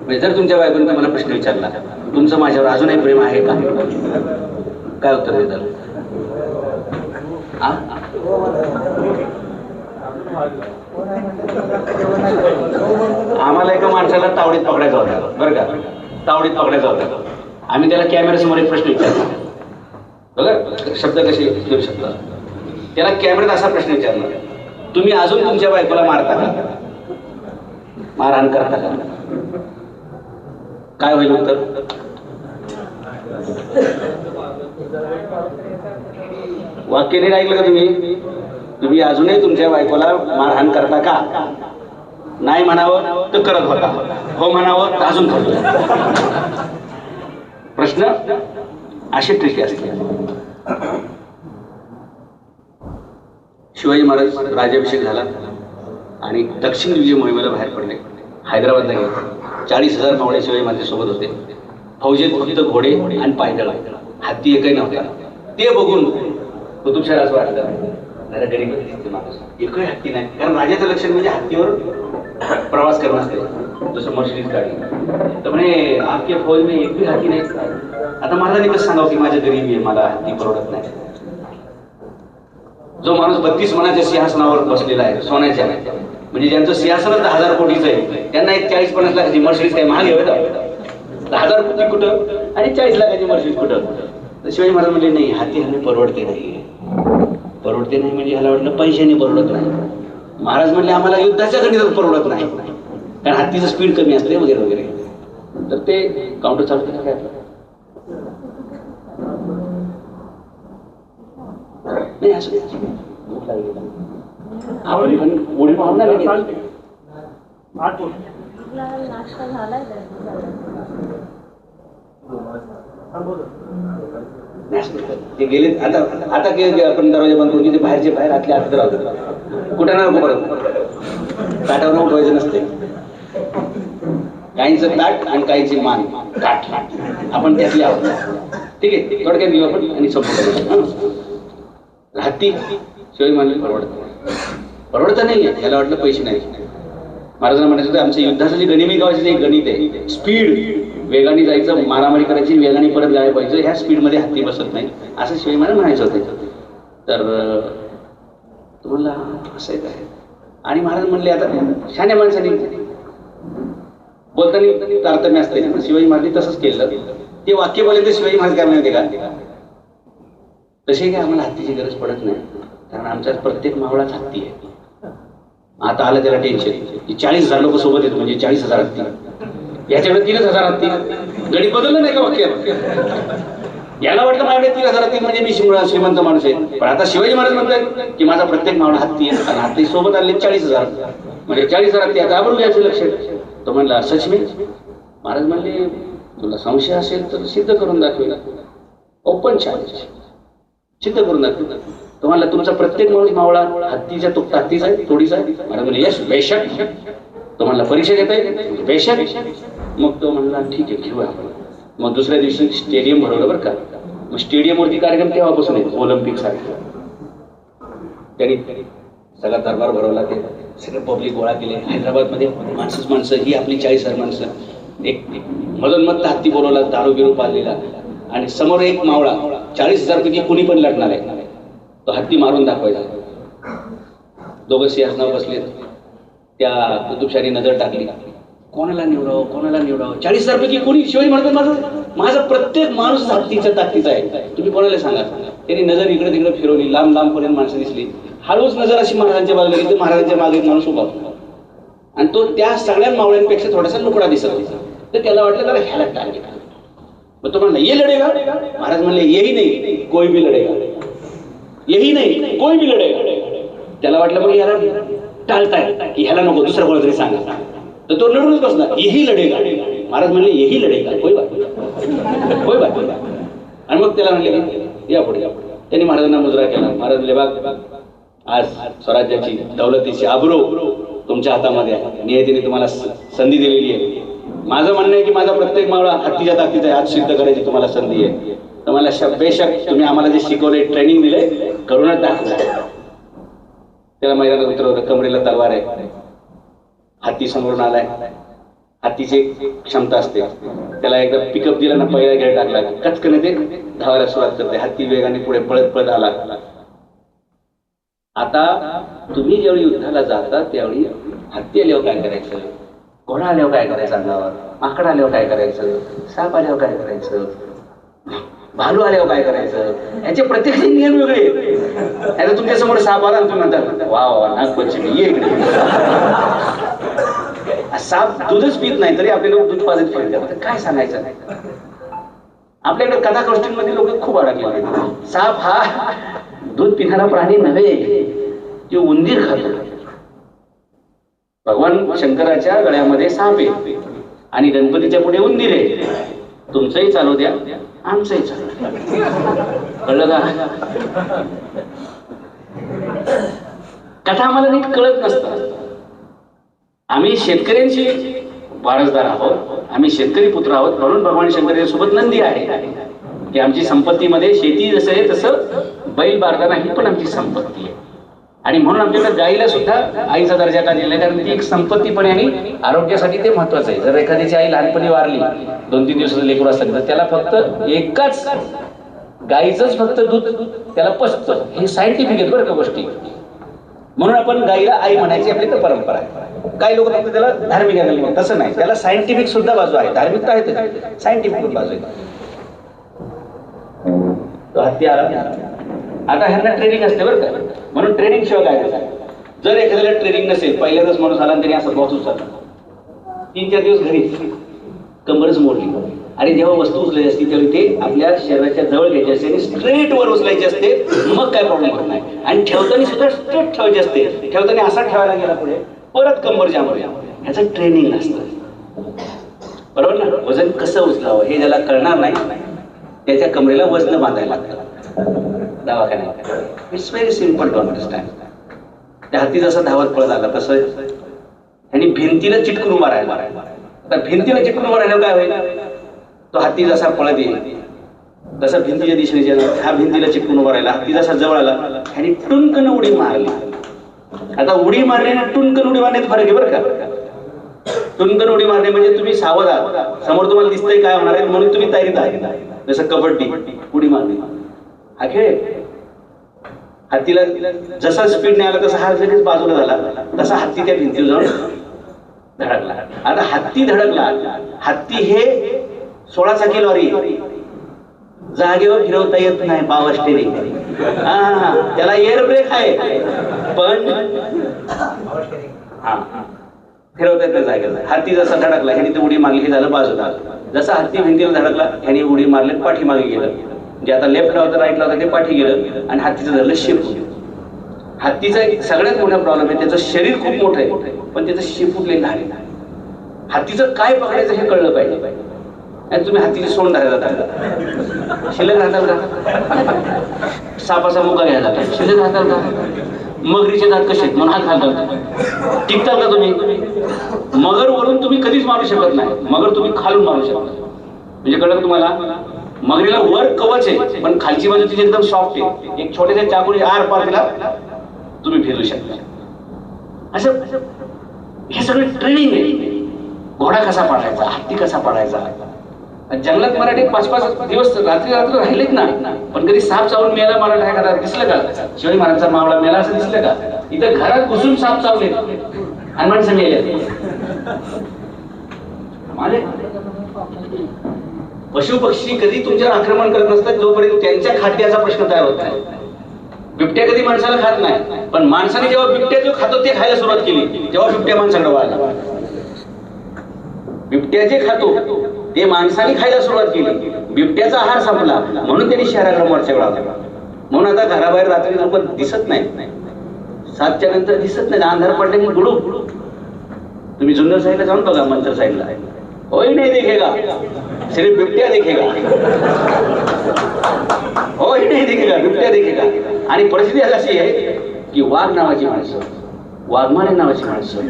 म्हणजे जर तुमच्या बायकोने मला प्रश्न विचारला, तुमचं माझ्यावर अजूनही प्रेम आहे का, काय उत्तर देतात? आम्हाला एका माणसाला तावडीत पकडायचा होता, बरं का, तावडीत पकडायचा होता. आम्ही त्याला कॅमेऱ्यासमोर एक प्रश्न विचारला. बघा शब्द कसे देऊ शकतात. त्याला कॅमेऱ्यात असा प्रश्न विचारला, तुम्ही अजून तुमच्या बायकोला मारता का, मारहाण करता का? काय होईल उत्तर? वाक्य नाही ऐकलं का तुम्ही? तुम्ही अजूनही तुमच्या बायकोला मारहाण करता का? नाही म्हणावं तर करत होता, हो म्हणावं तर अजून करतो. प्रश्न असे ट्रिकी असते. शिवाजी महाराज राज्याभिषेक झाला आणि दक्षिण विजय मोहिमेला बाहेर पडले. हैदराबादला गेले. 40,000 मावळे शिवाजी महाराजांसोबत होते. फौजेत फक्त घोडे आणि पायदळ, हत्ती एकही नव्हता. ते बघून कुतुबशाह असं वाटलं, जरा गरीब माणूस, एकही हत्ती नाही. कारण राजाचं लक्षण म्हणजे हत्तीवर प्रवास करणं असते, जसं मर्सिडीज गाडी. तर म्हणे आपल्या फौज में एक भी हत्ती नाही. आता महाराजांनी कसं सांगावं की माझ्या गरीबी आहे, मला हत्ती परवडत नाही. जो माणूस 32 मनाच्या सिंहासनावर बसलेला आहे, सोन्याच्या, म्हणजे ज्यांचं सिंहासनच 10,000 कोटीचं आहे, त्यांना एक 40-50 लाखाची मर्सिडीज काय महाग आहे? 10,000 कोटी कुठं आणि 40 लाखाची मर्सिडीज कुठं? तर शिवाजी महाराज म्हणजे नाही, हाती हल्ली परवडते नाही. परवडते नाही म्हणजे ह्याला वाटलं पैशाने परवडत नाही. महाराज म्हणले आम्हाला युद्धाच्या गणितात परवडत नाही, कारण हत्तीचं स्पीड कमी असते वगैरे वगैरे. तर ते काउंटर चालतं काय नाही, असं आपण पण उडी मारणार ते गेले. आता आता आपण दरवाजा बंद करून ते बाहेरचे बाहेर, आतल्या आत राहतो. कुठं ना नको परत ताटावर उठवायचं नसते. काहींचं ताट आणि काहींची मान काठ, आपण त्यातले आहोत. ठीक आहे, थोडक्यात घेऊ आपण आणि संपूर्ण. हत्ती शिवाजी महाराज परवडत नाही, याला वाटलं पैसे नाही. महाराजांना म्हणायचं होतं आमच्या युद्धाचं जे गनिमी गावाचं जे गणित आहे, स्पीड, वेगाने जायचं, मारामारी करायची, वेगाने परत जायला पाहिजे, ह्या स्पीडमध्ये हत्ती बसत नाही, असं शिवाजी महाराज म्हणायचं होतं. तर तुम्हाला असं एक आहे. आणि महाराज म्हणले आता शाण्या माणसाने बोलताना तारतम्य असते ना, शिवाजी महाराज तसंच केलं. ते वाक्य बोलायचं शिवाजी महाराज काय म्हणते का, तसे काय आम्हाला हत्तीची गरज पडत नाही, कारण आमच्या प्रत्येक मावळाच हत्ती आहे. आता आलं त्याला टेन्शन की 40,000 लोक सोबत येतो म्हणजे 40,000 हत्ती, याच्याकडे 3,000 हत्ती. गणित बदललं नाही का वाक्यात? याला वाटलं माझ्याकडे 3,000 हत्ती म्हणजे मी श्रीमंत माणूस आहे. पण आता शिवाजी महाराज म्हणतात की माझा प्रत्येक मावळा हत्ती आहे, आणि हत्ती सोबत आले 40,000 म्हणजे 40,000 हत्ती. आता आपण घ्यायचं लक्ष. तो म्हणला सच मी. महाराज म्हणले तुला संशय असेल तर सिद्ध करून दाखवेल. ओपन चॅलेंज, सिद्ध करून दाखवेल. तुम्हाला तुमचा प्रत्येक मावळा हत्तीचा हत्तीचा आहे, थोडीचा आहे? महाराज म्हणजे यश बेशक. तो म्हणला परीक्षा घेता येईल बेशक. मग तो म्हणला ठीक आहे घेऊया आपण. मग दुसऱ्या दिवशी स्टेडियम भरवलं बरं का. मग स्टेडियमवरती कार्यक्रम तेव्हापासून आहे ऑलिम्पिक सारखे. त्यांनी सगळा दरबार भरवला, ते सगळे पब्लिक गोळा केले. हैदराबादमध्ये माणसं ही आपली 40,000 माणसं. एक मधोन्मत्त हत्ती बोलवला, दारू बिरू पाजलेला, आणि समोर एक मावळा. 40,000 पैकी कुणी पण लढणार आहे, तो हत्ती मारून दाखवायचा. दोघं सिंहासनावर बसलेत. त्या कुतुबशाही नजर टाकली, कोणाला निवडावं. 40,000 पैकी कोणी? शिवाजी म्हणतात माझा प्रत्येक माणूस हत्तीच्या ताकदीचा आहे, तुम्ही कोणाला सांगा. त्यांनी नजर इकडे तिकडे फिरवली, लांब पर्यंत माणसं दिसली. हळूच नजर अशी महाराजांच्या बाजूला गेली, तर महाराजांच्या मागे एक माणूस उभा होता, आणि तो त्या सगळ्या मावळ्यांपेक्षा थोडासा लुकडा दिसत होता. तर त्याला वाटलं जरा ह्याला टाळले. मग तो म्हणला ये लढेगा. महाराज म्हणले यही नाही कोई भी लढेगा, यही नाही कोई भी लढेगा. त्याला वाटलं मग याला टाळताय की ह्याला नको, दुसरं कोणातरी सांगा. तर तो लढूनच बसला, यही लढेगा. महाराज म्हणले यही लढेगा कोई बात. आणि मग त्याला म्हणले या पुढे. त्यांनी महाराजांना मुजरा केला. महाराज म्हणले बघ आज स्वराज्याची दौलतीची आबरू तुमच्या हातामध्ये आहे, नियतीने तुम्हाला संधी दिलेली आहे. माझं म्हणणं आहे की माझा प्रत्येक मावळा हत्तीच्या ताकदीचा आहे, आज सिद्ध करायची तुम्हाला संधी आहे. तर मला बेशक तुम्ही आम्हाला जे शिकवले, ट्रेनिंग दिले, करूनच दाखवा. त्याला मैदानात उतरवलं, कमरेला तलवार आहे, हत्ती समोरून आलाय. हत्तीची क्षमता असते, त्याला एकदा पिकअप दिला ना, पहिला घेर टाकला, कचकने ते धावायला सुरुवात करते. हत्ती वेगाने पुढे पळत आला. आता तुम्ही ज्यावेळी युद्धाला जाता त्यावेळी हत्ती आल्यावर काय करायचं, घोडा आल्यावर काय करायचं, अंगावर माकड आल्यावर काय करायचं, साप आल्यावर काय करायचं, भालू आल्यावर काय करायचं, याचे प्रत्येक नियम वेगळे. आता तुमच्या समोर साप आला, तुम्ही म्हणतात वा वा नागपंचमी ये इकडे. साप दूधच पित नाही तरी आपल्याला दूध पाजत फिरतात, काय सांगायचं. आपल्याकडे कथा गोष्टींमध्ये लोक खूप अडकले. साप हा दूध पिणारा प्राणी नव्हे, जो उंदीर खातो. भगवान शंकराच्या गळ्यामध्ये साप आहे आणि गणपतीच्या पुढे उंदीर आहे. तुमचंही चालू द्या, आमचंही चालू द्या. कळलं का? कथा आम्हाला नीट कळत नसतं. आम्ही शेतकऱ्यांची वारसदार आहोत, आम्ही शेतकरी पुत्र आहोत, म्हणून भगवान शंकराच्या सोबत नंदी आहे की आमची संपत्तीमध्ये शेती जसं आहे तसं बैल बारदाना ही पण आमची संपत्ती आहे. आणि म्हणून आमच्याकडे गाईला सुद्धा आईचा दर्जा का दिला, कारण ती एक संपत्ती पण आहे आणि आरोग्यासाठी ते महत्वाचं आहे. जर एखाद्याची आई लहानपणी वारली, 2-3 दिवसाचं लेकरू असलं, तर त्याला फक्त एकाच गाईचंच फक्त दूध त्याला पचतं. हे सायंटिफिक आहेत बरं का गोष्टी. म्हणून आपण गाईला आई म्हणायची आपली तर परंपरा आहे. काही लोक फक्त त्याला धार्मिक आहे, तसं नाही, त्याला सायंटिफिक सुद्धा बाजू आहे. धार्मिकता आहे, सायंटिफिक बाजू आहे. तो हत्ती आला. आता ह्यांना ट्रेनिंग असते बरं का, म्हणून ट्रेनिंग शिवाय काय. जर एखाद्याला ट्रेनिंग नसेल, पहिल्यांदाच माणूस आला तरी असं बॉक्स उचलला, 3-4 दिवस घरी कंबरच मोडली. आणि जेव्हा वस्तू उचलायची असते त्यावेळी ते आपल्या शरीराच्या जवळ घ्यायची असते आणि स्ट्रेट वर उचलायची असते, मग काय प्रॉब्लेम होत नाही. आणि ठेवताना सुद्धा स्ट्रेट ठेवायची असते. ठेवताना असा ठेवायला गेला पुढे परत कंबर जाम होईल. ह्याचं ट्रेनिंग असतं, बरोबर ना. वजन कसं उचलावं हे ज्याला कळणार नाही, त्याच्या कमरेला वजन बांधायला लागतं दवाखान्यात. It's very simple to understand. त्या हत्ती जसा धावत पळत आला तसं ह्यांनी भिंतीला चिटकून उभा राहिला. आता भिंतीला चिटकून उभा राहिल्यावर काय होईल, तो हत्ती जसा पळत येईल तसा भिंतीच्या दिशेने हा भिंतीला चिटकून उभा राहिला. हत्ती जसा जवळ आला ह्यानी टुनकन उडी मारली. आता उडी मारणे आणि टुनकन उडी मारण्यात फरक आहे बरं का. टुनकन उडी मारणे म्हणजे तुम्ही सावध आहात, समोर तुम्हाला दिसतंय काय होणार आहे म्हणून तुम्ही तयारीत आहे. जसं कबड्डी उडी मारणे हा खेळ. हत्तीला जसा स्पीड नाही आला तसा हा लगेच बाजूला झाला, तसा हत्ती त्या भिंतीवर जाऊन धडकला. आता हत्ती धडकला. हत्ती हे 16 चाकी लॉरी, जागेवर फिरवता येत नाही, पॉवर स्टेरिंग. त्याला एअर ब्रेक आहे पण फिरवता येत नाही जागेवर. हत्ती जसा धडकला ह्यानी ती उडी मारली, हे झालं बाजूला. जसा हत्ती भिंतीला धडकला ह्यानी उडी मारली, पाठीमागे गेलं. जे आता लेफ्टला होतं राईटला होतं ते पाठी गेलं आणि हत्तीचं धरलं शेपूट. हत्तीचा एक सगळ्यात मोठा प्रॉब्लेम आहे, त्याचं शरीर खूप मोठं आहे पण त्याचं शेपूट लई लहान आहे. हत्तीचं काय पकडायचं हे कळलं पाहिजे. आणि तुम्ही हत्तीची सोंड धरायला जाता, शिल्लक राहताल का? सापाचा मुका घ्यायला जाता, शिल्लक राहताल का? मगरीचे दात कसे आहेत म्हणून हात घालतात, टिकतात का तुम्ही? मगर वरून तुम्ही कधीच मारू शकत नाही, मगर तुम्ही खालून मारू शकता. म्हणजे कळलं तुम्हाला? मगरीला वर कवच आहे पण खालची बाजू तिची एकदम सॉफ्ट आहे. एक छोट्याशा चाकूने आर पार तिला तुम्ही फिरू शकता. असं हे सगळं ट्रेनिंग आहे. घोडा कसा पाळायचा, हत्ती कसा पाळायचा. जंगलात मराठी 5-5 दिवस रात्री राहिलेत ना, पण कधी साप चावून मेला मराठा एखादा दिसलं का? शिवाजी महाराजांचा मावळा मेला असं दिसलं का? इथं घरात घुसून साप चावले आणि माणसं मेले. पशु पक्षी कधी तुमच्यावर आक्रमण करत नसतात जोपर्यंत त्यांच्या खाद्याचा प्रश्न तयार होत नाही. बिबट्या कधी माणसाला खात नाही, पण माणसाने जेव्हा बिबट्या जो खातो ते खायला सुरुवात केली तेव्हा बिबट्या माणसाकडे वळला. बिबट्या जे खातो ते माणसाने खायला सुरुवात केली, बिबट्याचा आहार संपला म्हणून त्यांनी शहराकडे मोर्चा वळवला. म्हणून आता घराबाहेर रात्री लोक दिसत नाही, 7च्या नंतर दिसत नाही. अंधार पडले की गुडू. तुम्ही जुन्नर साईडला जाऊन बघा, मंतर साईडला होई नाही दिखेगा, सिर्फ बिबट्या दिखेगा. होई नाही दिखेगा, बिबट्या दिखेगा. आणि परिस्थिती अशी आहे की वाघ नावाची माणसं, वाघमारे नावाची माणसं,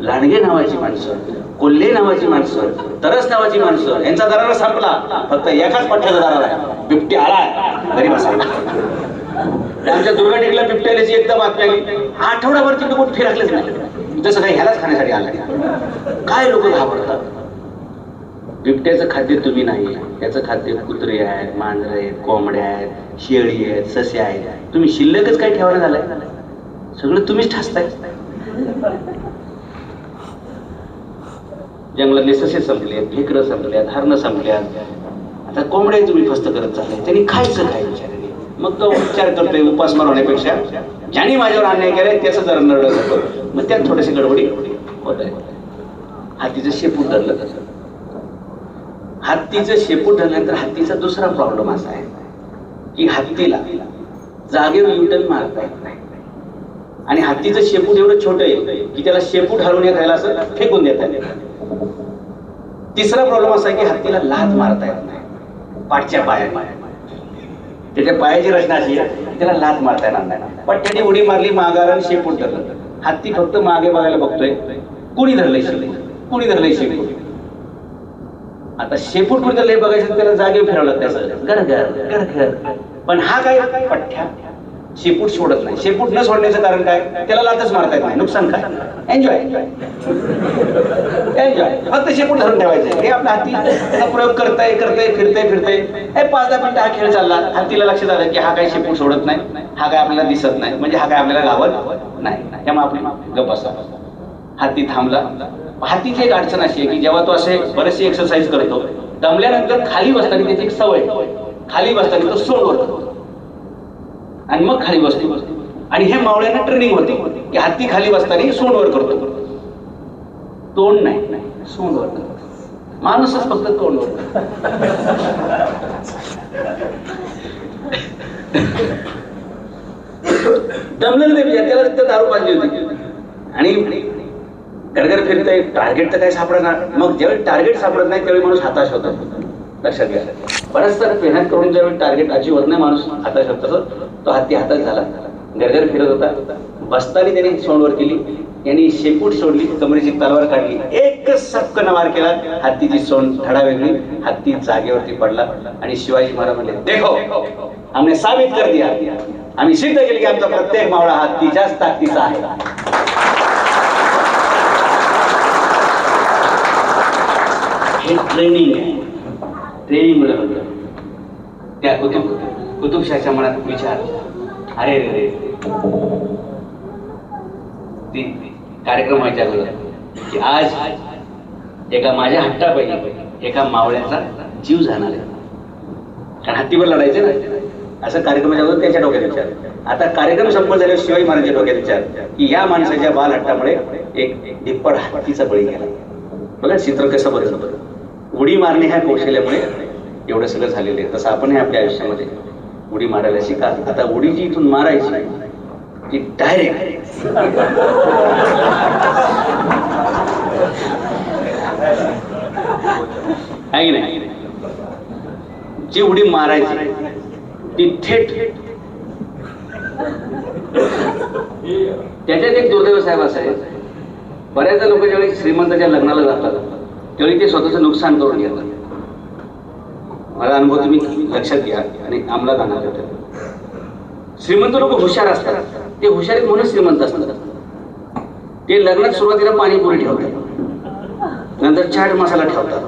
लांडगे नावाची माणसं, कोल्हे नावाची माणसं, तरस नावाची माणसं, यांचा दरारा संपला. फक्त एकाच पठ्ठ्याचा दरारा आहे, बिबट्या आला घरी बसायला. आमच्या दुर्गाटेकला बिबट्याची एकदम बातमी आली. आठवडाभर तिकडे कोण फिरकलेच नाही, जसं काही ह्यालाच खाण्यासाठी आला. काय लोक घाबरतात. बिबट्याचं खाद्य तुम्ही नाही, त्याचं खाद्य कुत्रे आहेत, मांजर आहेत, कोंबड्या आहेत, शेळी आहेत, ससे आहेत. तुम्ही शिल्लकच काय ठेवायला झालाय, सगळं तुम्हीच ठासताय. जंगलातले ससे संपले, ढेकरं संपल्यात, हरणं संपल्यात. आता कोंबड्या तुम्ही फस्त करत चाललाय. त्यांनी खायचं काय विचाराने? मग तो विचार करतोय उपासमार होण्यापेक्षा ज्याने माझ्यावर अन्याय केलाय त्याचं जरा नरड करतो. मग त्यात थोडेसे गडबडी होत आहे. हत्तीचं शेपूट धरलं तसं. हत्तीचं शेपूट धरल्यानंतर हत्तीचा दुसरा प्रॉब्लेम असा आहे की हत्तीला जागेवर युटर्न मारता येत नाही. आणि हत्तीचं शेपूट एवढं छोटं आहे की त्याला शेपूट हलवण्यात यायला असं फेकून देता येत. तिसरा प्रॉब्लेम असा आहे की हत्तीला लाथ मारता येत नाही. पाठच्या पाया, त्याच्या पायाची रचना अशी आहे त्याला लाथ मारता येणार नाही. पट्ट्याने उडी मारली, माघारण शेपूट धरलं. हत्ती फक्त मागे बघायला बघतोय, कुणी धरलंय शेपूट, कुणी धरलंय शेपूट. आता शेपूट कुठे धरलंय बघायचं, त्याला जागेवर फिरवलं त्याचं गरगर गरगर. पण हा काय पठ्ठ्या शेपूट सोडत नाही. शेपूट न सोडण्याचं कारण काय? त्याला लाथच मारता येत नाही. नुकसान काय? Enjoy enjoy. फक्त शेपूट धरून ठेवायचं. हे आपला हत्ती प्रयोग करताय फिरतय. 5-10 मिनिटं हा खेळ चालला. हत्तीला लक्षात आलं की हा काय शेपूट सोडत नाही, हा काय आपल्याला दिसत नाही, म्हणजे हा काय आपल्याला गावत नाही. त्यामुळे आपण गप्प बसा. हत्ती थांबला. हत्तीची एक अडचण अशी आहे की जेव्हा तो असे बरेचसे एक्सरसाइज करतो, दमल्यानंतर खाली बसताना त्याची एक सवय, खाली बसताना तो सोंड करतो आणि मग खाली बसतो. आणि हे मावळ्यांना ट्रेनिंग होते की हत्ती खाली बसताना सोंडवर करतो, तोंड नाही, सोंडवर करतो. माणूसच फक्त तोंडवर. दमलेलं नाही, त्याला दारू पाजली होती आणि गडगर फिरतंय. टार्गेट तर काय सापडणार. मग ज्यावेळी टार्गेट सापडत नाही त्यावेळी माणूस हताश होतो. लक्षात घ्या. बऱ्याच तर मेहनत करून ज्यावेळी टार्गेट अचीव होत नाही माणूस हताश होत. तसं तो हत्ती हताश झाला. गरगर फिरत होता. बसताना त्याने सोंडवर केली, यांनी शेपूट सोडली, कमरेची तलवार काढली, एक सपकन वार केला. हत्तीची सोंड धडा वेगळी. हत्ती जागेवरती पडला आणि शिवाजी महाराज म्हणले, देखो आम्ही साबित कर दिया, आम्ही सिद्ध केले की आमचा प्रत्येक मावळा हत्तीच्याच ताकदीचा आहे. हे ट्रेनिंग आहे. ट्रेनिंग मिळवलं. त्या कुतुबशाच्या मनात विचार, अरे रे ती कार्यक्रम व्हायच्या की आज एका माझ्या हट्टापायी एका मावळ्याचा जीव जाणार आहे. कारण हत्तीवर लढायचं ना, असं कार्यक्रमाच्या अगोदर त्याच्या डोक्यात विचार. आता कार्यक्रम संपन्न झाल्यावर शिवाजी महाराजांच्या डोक्यात विचार की या माणसाच्या बाल हट्टामुळे एक धिप्पड हत्तीचा बळी गेला. बघा चित्र कसं बरं. उडी मारणे ह्या कौशल्यामुळे एवढं सगळं झालेलं आहे. तसं आपण आपल्या आयुष्यामध्ये उडी मारायला शिका. आता उडी जी इथून मारायची ती डायरेक्ट आहे की नाही. जी उडी मारायची ती थेट त्याच्यात एक दुर्दैव साहेब असं आहे, बऱ्याचदा लोक ज्यावेळी श्रीमंताच्या लग्नाला जातात त्यावेळी ते स्वतःचं नुकसान करून घेतात. माझा अनुभव तुम्ही लक्षात घ्या आणि अंमलात आणा. श्रीमंत लोक हुशार असतात, ते हुशार म्हणून श्रीमंत असतात. ते लग्नात सुरुवातीला पाणीपुरी ठेवतात, नंतर चाट मसाला ठेवतात,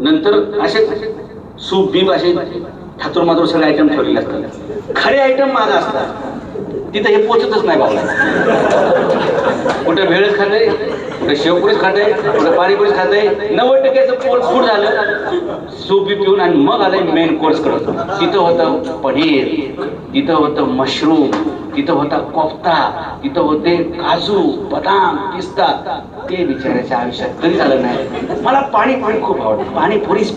नंतर असे सूप बीप असे ठातूर मातूर सगळे आयटम ठेवलेले असतात. खरे आयटम मागे असतात, तिथं हे पोचतच नाही बाबा. कुठे भेळच खाते, कुठे शेवपुरीच खाते, कुठे पाणीपुरीच खाते. 90% पोट फूड झालं सूप बी पिऊन, आणि मग आलंय मेन कोर्स करत. तिथं होतं पनीर, तिथं होतं मशरूम, तिथं होता कोफ्ता, तिथं होते काजू बदाम पिस्ता. ते बिचाराच्या आयुष्यात कधी झालं नाही. मला पाणीपुरी खूप आवडतं, पाणीपुरीच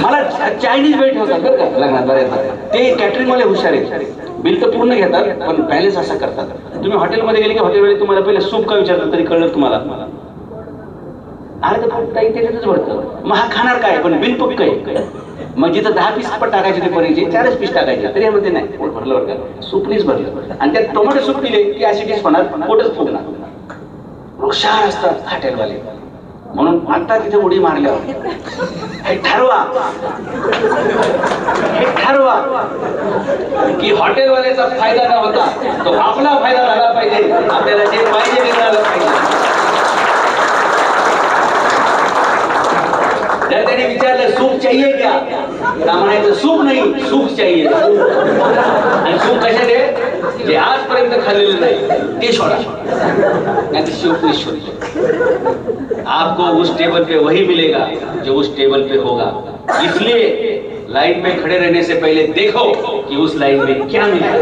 मला चायनीज वेळ ठेवतात बरं का लग्नात बऱ्याच. ते कॅटरिंगवाले हुशार आहेत, बिल तर पूर्ण घेतात पण बॅलन्स असं करतात. तुम्ही हॉटेलमध्ये गेले की हॉटेलमध्ये तुम्हाला पहिले सूप का विचारतात तरी कळलं तुम्हाला. अरे तर फक्त त्याच्यातच भरतं, मग हा खाणार काय पण बिल पक्क आहे. मग जिथं 10 पीस पण टाकायचे ते पनीरचे 4च पीस टाकायचे तरी यामध्ये नाही पोट भरलं बरं का. सूपनीच भरलं आणि त्यात टोमॅटो सूप दिले की ऍसिडिटी होणार, पोटच फुगणार. हुशार असतात हॉटेलवाले. म्हणून आता तिथे उडी मारल्यावर हे ठरवा की हॉटेलवाल्याचा फायदा न होता तो आपला फायदा झाला पाहिजे. आपल्याला जे पाहिजे ते मिळालं पाहिजे. जर त्याने विचारलं सूप चाहिए क्या, तर म्हणायचं सूप नाही सूप चाहिए. आणि सूप कशात आहे, जे आजपर्यंत खाल्लेलं नाही ते सोडा, नाही शिवपुरी शोध. आपको उस टेबल पे वही मिलेगा जो उस टेबल पे होगा. इसलिए लाइन में खड़े रहने से पहले देखो कि उस लाइन में क्या मिलेगा.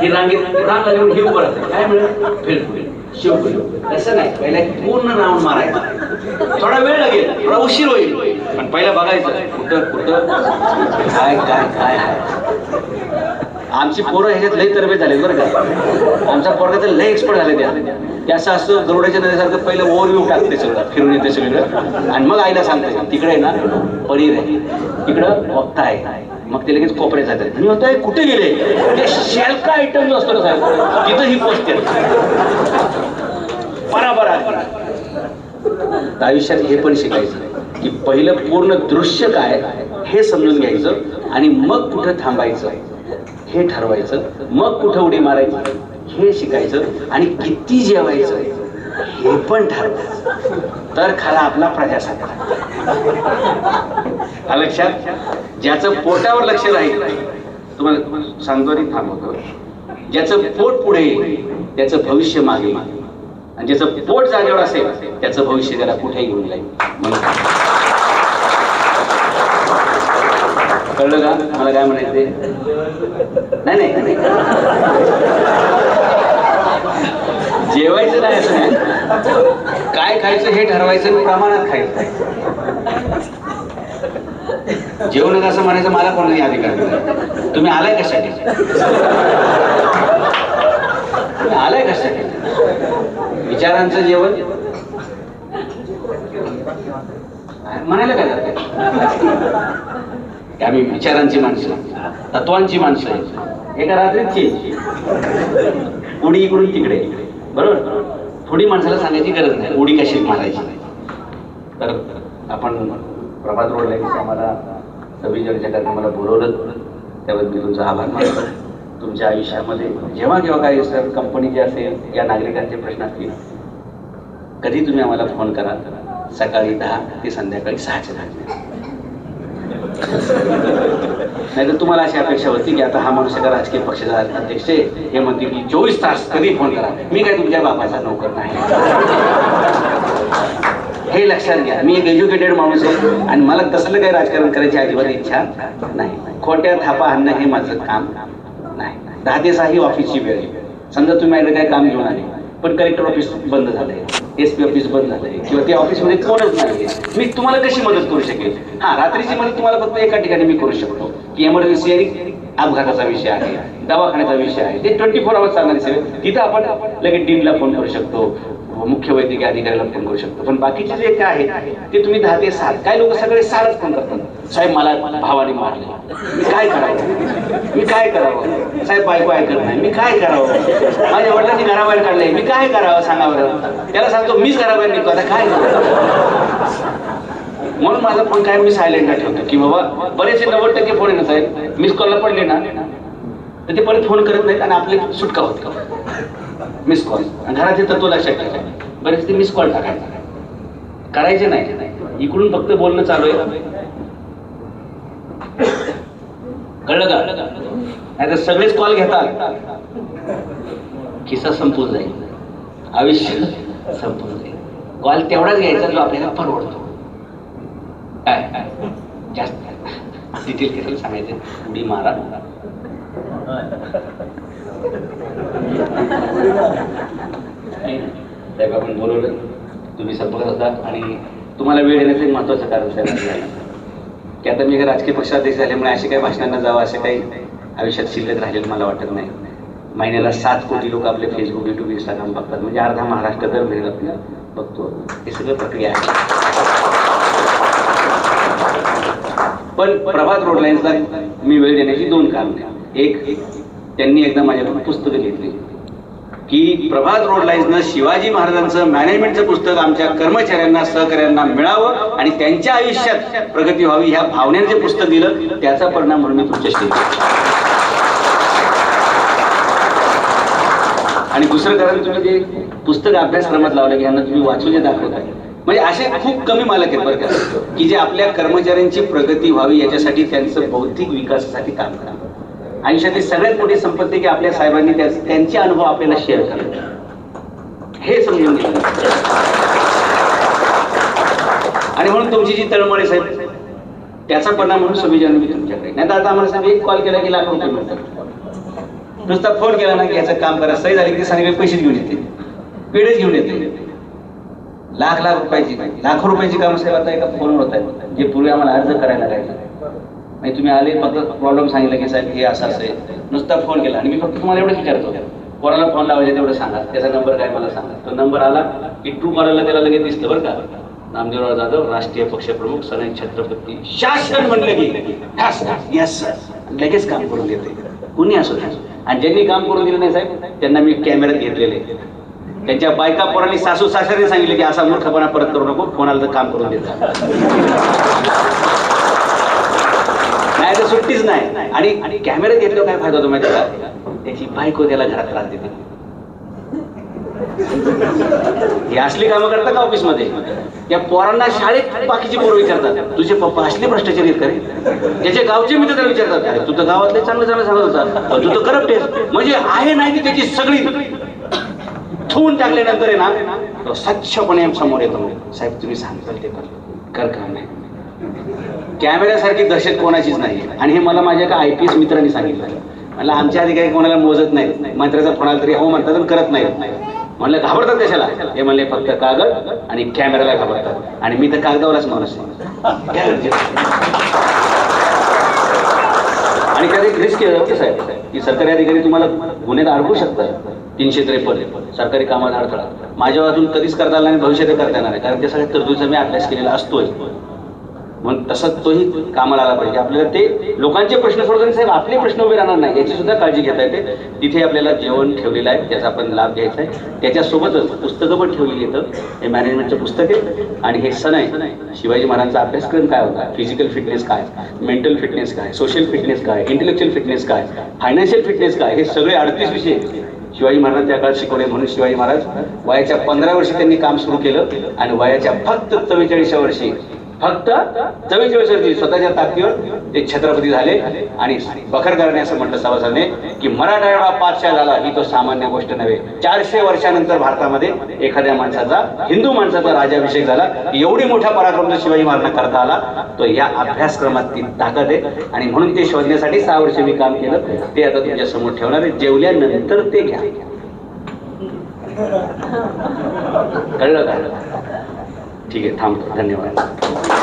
ही रांगेत रांग लागून घेऊ पडत काय मिळेल, फिर शिवपुरी. तसं नाही, पहिला पूर्ण राऊंड मारायचा. थोडा वेळ लागेल, थोडा उशीर होईल, पण पहिला बघायचं कुठं कुठं काय काय काय आहे. आमची पोरं ह्याच्यात लय तरबेज झाले बरं का. आमचा पोरगा तर लय एक्सपर्ट झाले. ते असं असतं गरुडाच्या नदीसारखं पहिलं ओव्हरव्ह्यू टाकते सगळं, फिरून येते सगळं, आणि मग आईला सांगते तिकडे आहे ना पनीर आहे, तिकडं कोफ्ता आहे. मग ते लगेच कोपऱ्यात जातात आणि होत आहे कुठे गेले ते शेलका आयटम जो असतो ना साहेब तिथं ही पोचते बराबर आहे. आयुष्यात हे पण शिकायचं की पहिलं पूर्ण दृश्य काय हे समजून घ्यायचं आणि मग कुठं थांबायचं हे ठरवायचं, मग कुठं उडी मारायची हे शिकायचं, आणि किती जेवायचं हे पण ठरवायचं. तर खरा आपला प्रजासत्ताक. लक्षात, ज्याचं पोटावर लक्ष राहील, तुम्हाला सांगतो आणि थांबवतो, ज्याचं पोट पुढे त्याचं भविष्य मागे, आणि ज्याचं पोट जागेवर असेल त्याचं भविष्य त्याला कुठेही घेऊन जाईल. कळलं का मला काय म्हणायचंय? नाही नाही जेवायचं नाही असं नाही, काय खायचं हे ठरवायचं, प्रमाणात खायचं. जेवू नका असं म्हणायचं मला कोणाही अधिकार नाही. तुम्ही आलाय कशासाठी, आलाय कशासाठी? विचारांचं जेवण म्हणायला काय जाते. आम्ही विचारांची माणसं, तत्वांची माणसं आहे. एका रात्रीची उडी इकडून तिकडे, बरोबर. थोडी माणसाला सांगायची गरज नाही उडी कशी मारायची. तर आपण प्रभात रोडला की आम्हाला 26 कार्यक्रमाला बोलवलं, त्याबद्दल मी तुमचा आभार मानतो. तुमच्या आयुष्यामध्ये जेव्हा केव्हा काही असेल, कंपनीचे असेल या नागरिकांचे प्रश्न असतील, कधी तुम्ही आम्हाला फोन करा. सकाळी 10 ते संध्याकाळी 6च्या दरम्यान. नाही तर तुम्हाला अशी अपेक्षा होती की आता हा माणूस एका राजकीय पक्षाचा अध्यक्ष आहे, हे म्हणते की 24 तास कधी फोन करा. मी काय तुमच्या बापाचा नोकर नाही, हे लक्षात घ्या. मी एक एज्युकेटेड माणूस आहे आणि मला तसलं काही राजकारण करायची अजिबात इच्छा नाही. खोट्या थापा आणणं हे माझं काम नाही. 10 ते 6 ही ऑफिसची वेळ आहे. समजा तुम्ही माझ्याकडे काही काम घेऊन आले, पण कलेक्टर ऑफिस बंद झालंय, SP ऑफिस बंद झालंय, किंवा त्या ऑफिसमध्ये कोणच नाही, मी तुम्हाला कशी मदत करू शकेल? हा, रात्रीची मदत तुम्हाला फक्त एका ठिकाणी मी करू शकतो की एमर्जन्सी आणि अपघाताचा विषय आहे, दवाखान्याचा विषय आहे, ते 24 आवर्स चालणारी सेवा. तिथं आपण लगेच डीनला फोन करू शकतो, मुख्य वैद्यकीय अधिकाऱ्याला फोन करू शकतो. पण बाकीचे जे काय आहे ते तुम्ही 10 ते 7, काय लोक सगळे 6च फोन करतात. साहेब मला भावाने मारले, मी काय करावं? मी काय करावं साहेब, बायको ऐकत नाही, मी काय करावं, माझ्या वडिलांनी घराबाहेर काढलंय, मी काय करावं सांगा बरं. त्याला सांगतो मीच घराबाहेर निघतो, आता काय करावं. म्हणून माझा फोन काय मी सायलेंटला ठेवतो की बाबा बरेचसे 90% फोन येणार साहेब मिस कॉलला पडले ना तर ते परत फोन करत नाहीत आणि आपली सुटका होत. मिस कॉल घरात येतं तो लक्षात ठेवायचं. बरेच ते मिस कॉल टाकायचं, करायचे नाही, इकडून फक्त बोलणं चालू आहे, कळलं का. नाही तर सगळेच कॉल घेतात, खिसा संपून जाईल, आयुष्य संपून जाईल. कॉल तेवढाच घ्यायचा जो आपल्याला परवडतो. काय जास्त डिटेल कशाला सांगायचं, उडी मारा. साहेब आपण बोलवलं, तुम्ही संपर्कात होता आणि तुम्हाला वेळ देण्याचं एक महत्वाचं कारण साहेब की आता मी राजकीय पक्षाध्यक्ष झाल्यामुळे असे काही भाषणांना जावं असे काही आयुष्यात शिल्लक राहिलेलं मला वाटत नाही. महिन्याला 7 कोटी लोक आपले फेसबुक, युट्यूब, इंस्टाग्राम बघतात, म्हणजे अर्धा महाराष्ट्र दर महिन्याला आपल्याला बघतो. हे सगळं प्रक्रिया आहे. पण प्रभात रोड लाईन्सला मी वेळ देण्याची 2 कारणं. एक, त्यांनी एकदा माझ्याकडून पुस्तकं घेतली की प्रभात रोड लाईन्सनं शिवाजी महाराजांचं मॅनेजमेंटचं पुस्तक आमच्या कर्मचाऱ्यांना, सहकाऱ्यांना मिळावं आणि त्यांच्या आयुष्यात प्रगती व्हावी ह्या भावनेनं जे पुस्तक दिलं त्याचा परिणाम म्हणून मी तुमच्याशी. आणि दुसरं कारण, तुम्ही जे पुस्तक अभ्यासक्रमात लावलं की यांना तुम्ही वाचून जे दाखवताय, म्हणजे असे खूप कमी मालक आहेत बरं का की जे आपल्या कर्मचाऱ्यांची प्रगती व्हावी याच्यासाठी त्यांचं बौद्धिक विकासासाठी काम करा. आयुष्यातली सगळ्यात मोठी संपत्ती की आपल्या साहेबांनी त्यांचे अनुभव आपल्याला शेअर करावे, हे समजून घेतलं. आणि म्हणून तुमची जी तळमळ आहे साहेब त्याचा परिणाम म्हणून सव्वीजांनी मी तुमच्याकडे. नाही तर आता आम्हाला सांग एक कॉल केला की लाख रुपये मिळतात, नुसता फोन केला ना की याचं काम करा, सही झाली की ते सांगितले पैसेच घेऊन येते, पेढेच घेऊन येते. लाख रुपयाची, लाखो रुपयाची कामं साहेब आता एका फोनवर होत आहेत, जे पूर्वी आम्हाला अर्ज करायला लागायचं. म्हणजे तुम्ही आले फक्त प्रॉब्लेम सांगितलं की साहेब हे असं आहे, नुसता फोन केला आणि मी फक्त तुम्हाला एवढंच विचारतो कोणाला फोन लावायचा तेवढं सांगा, त्याचा नंबर काय मला सांगा. तो नंबर आला की ट्रू कॉलरला त्याला लगेच दिसतं बरं का, नामदेवराव जाधव राष्ट्रीय पक्षप्रमुख सनई छत्रपती शासन म्हणलं की यस सर लगेच काम करून देते कुणी असो. आणि ज्यांनी काम करून दिलं नाही साहेब त्यांना मी कॅमेऱ्यात घेतलेले, त्यांच्या बायका पोरांनी, सासू सासऱ्यांनी सांगितले की असा मूर्खपणा परत करू नको, कोणाला तर काम करून देतात, नाही तर सुट्टीच नाही. आणि कॅमेऱ्यात घेतल्यावर काय फायदा होतो माहिती का, त्याची बायको त्याला घरात त्रास देते. ही असली कामं करतात का ऑफिसमध्ये, या पोरांना शाळेत बाकीची पोरं विचारतात तुझे पप्पा असले भ्रष्टाचारी करे, त्याचे गावचे मित्र त्याला विचारतात अरे तू तर गावातले चांगलं चांगलं सांगत होता, तू तर करप्ट आहेस. म्हणजे आहे नाही की त्याची सगळी ठेवून टाकल्यानंतर आहे ना तो स्वच्छपणे समोर येतो, साहेब तुम्ही सांगताल ते कर काम नाही. कॅमेऱ्यासारखी दहशत कोणाचीच नाही. आणि हे मला माझ्या एका IPS मित्रांनी सांगितलं. म्हणलं आमच्या अधिकारी कोणाला मोजत नाहीत, मंत्र्याचा फोन आला तरी हो म्हणतात आणि करत नाहीत. म्हणलं घाबरतात कशाला, हे म्हणले फक्त कागद आणि कॅमेऱ्याला घाबरतात. आणि मी तर कागदावरच माणूस आहे. आणि त्यात एक रिस्क होतं साहेब की सरकारी अधिकारी तुम्हाला गुन्ह्यात अडकू शकतात. 353 सरकारी कामाला अडथळा माझ्या अजून कधीच करता आला नाही, भविष्यात करता येणार आहे, कारण त्या सगळ्या तरतुदीचा मी अभ्यास केलेला असतोय. म्हणून तसंच तोही कामाला आला पाहिजे. आपल्याला ते लोकांचे प्रश्न सोडताना साहेब आपले प्रश्न उभे राहणार नाही याची सुद्धा काळजी घेता येते. तिथे आपल्याला जेवण ठेवलेलं आहे, त्याचा आपण लाभ घ्यायचा आहे. त्याच्यासोबतच पुस्तकं पण ठेवलेली आहेत. हे मॅनेजमेंटचं पुस्तक आहे आणि हे सण आहे. शिवाजी महाराजांचा अभ्यासक्रम काय होता, फिजिकल फिटनेस काय, मेंटल फिटनेस काय, सोशल फिटनेस काय, इंटेलेक्च्युअल फिटनेस काय, फायनान्शियल फिटनेस काय, हे सगळे 38 विषय शिवाजी महाराज त्या काळात शिकवले. म्हणून शिवाजी महाराज वयाच्या 15 वर्षी त्यांनी काम सुरू केलं आणि वयाच्या फक्त 44व्या वर्षी स्वतःच्या ताकदीवर ते छत्रपती झाले. आणि बखरकरांनी असं म्हटलं सभासदाने की मराठा पातशाह झाला ही तो सामान्य गोष्ट नव्हे. 400 वर्षानंतर भारतामध्ये एखाद्या माणसाचा, हिंदू माणसाचा राज्याभिषेक झाला. एवढी मोठा पराक्रम जो शिवाजी महाराजांना करता आला तो या अभ्यासक्रमात ती ताकद आहे. आणि म्हणून ते शोधण्यासाठी 6 वर्ष मी काम केलं. ते आता तुमच्या समोर ठेवणार आहे. जेवल्यानंतर ते घ्या. कळलं का? ठीक आहे, थांबतो. धन्यवाद.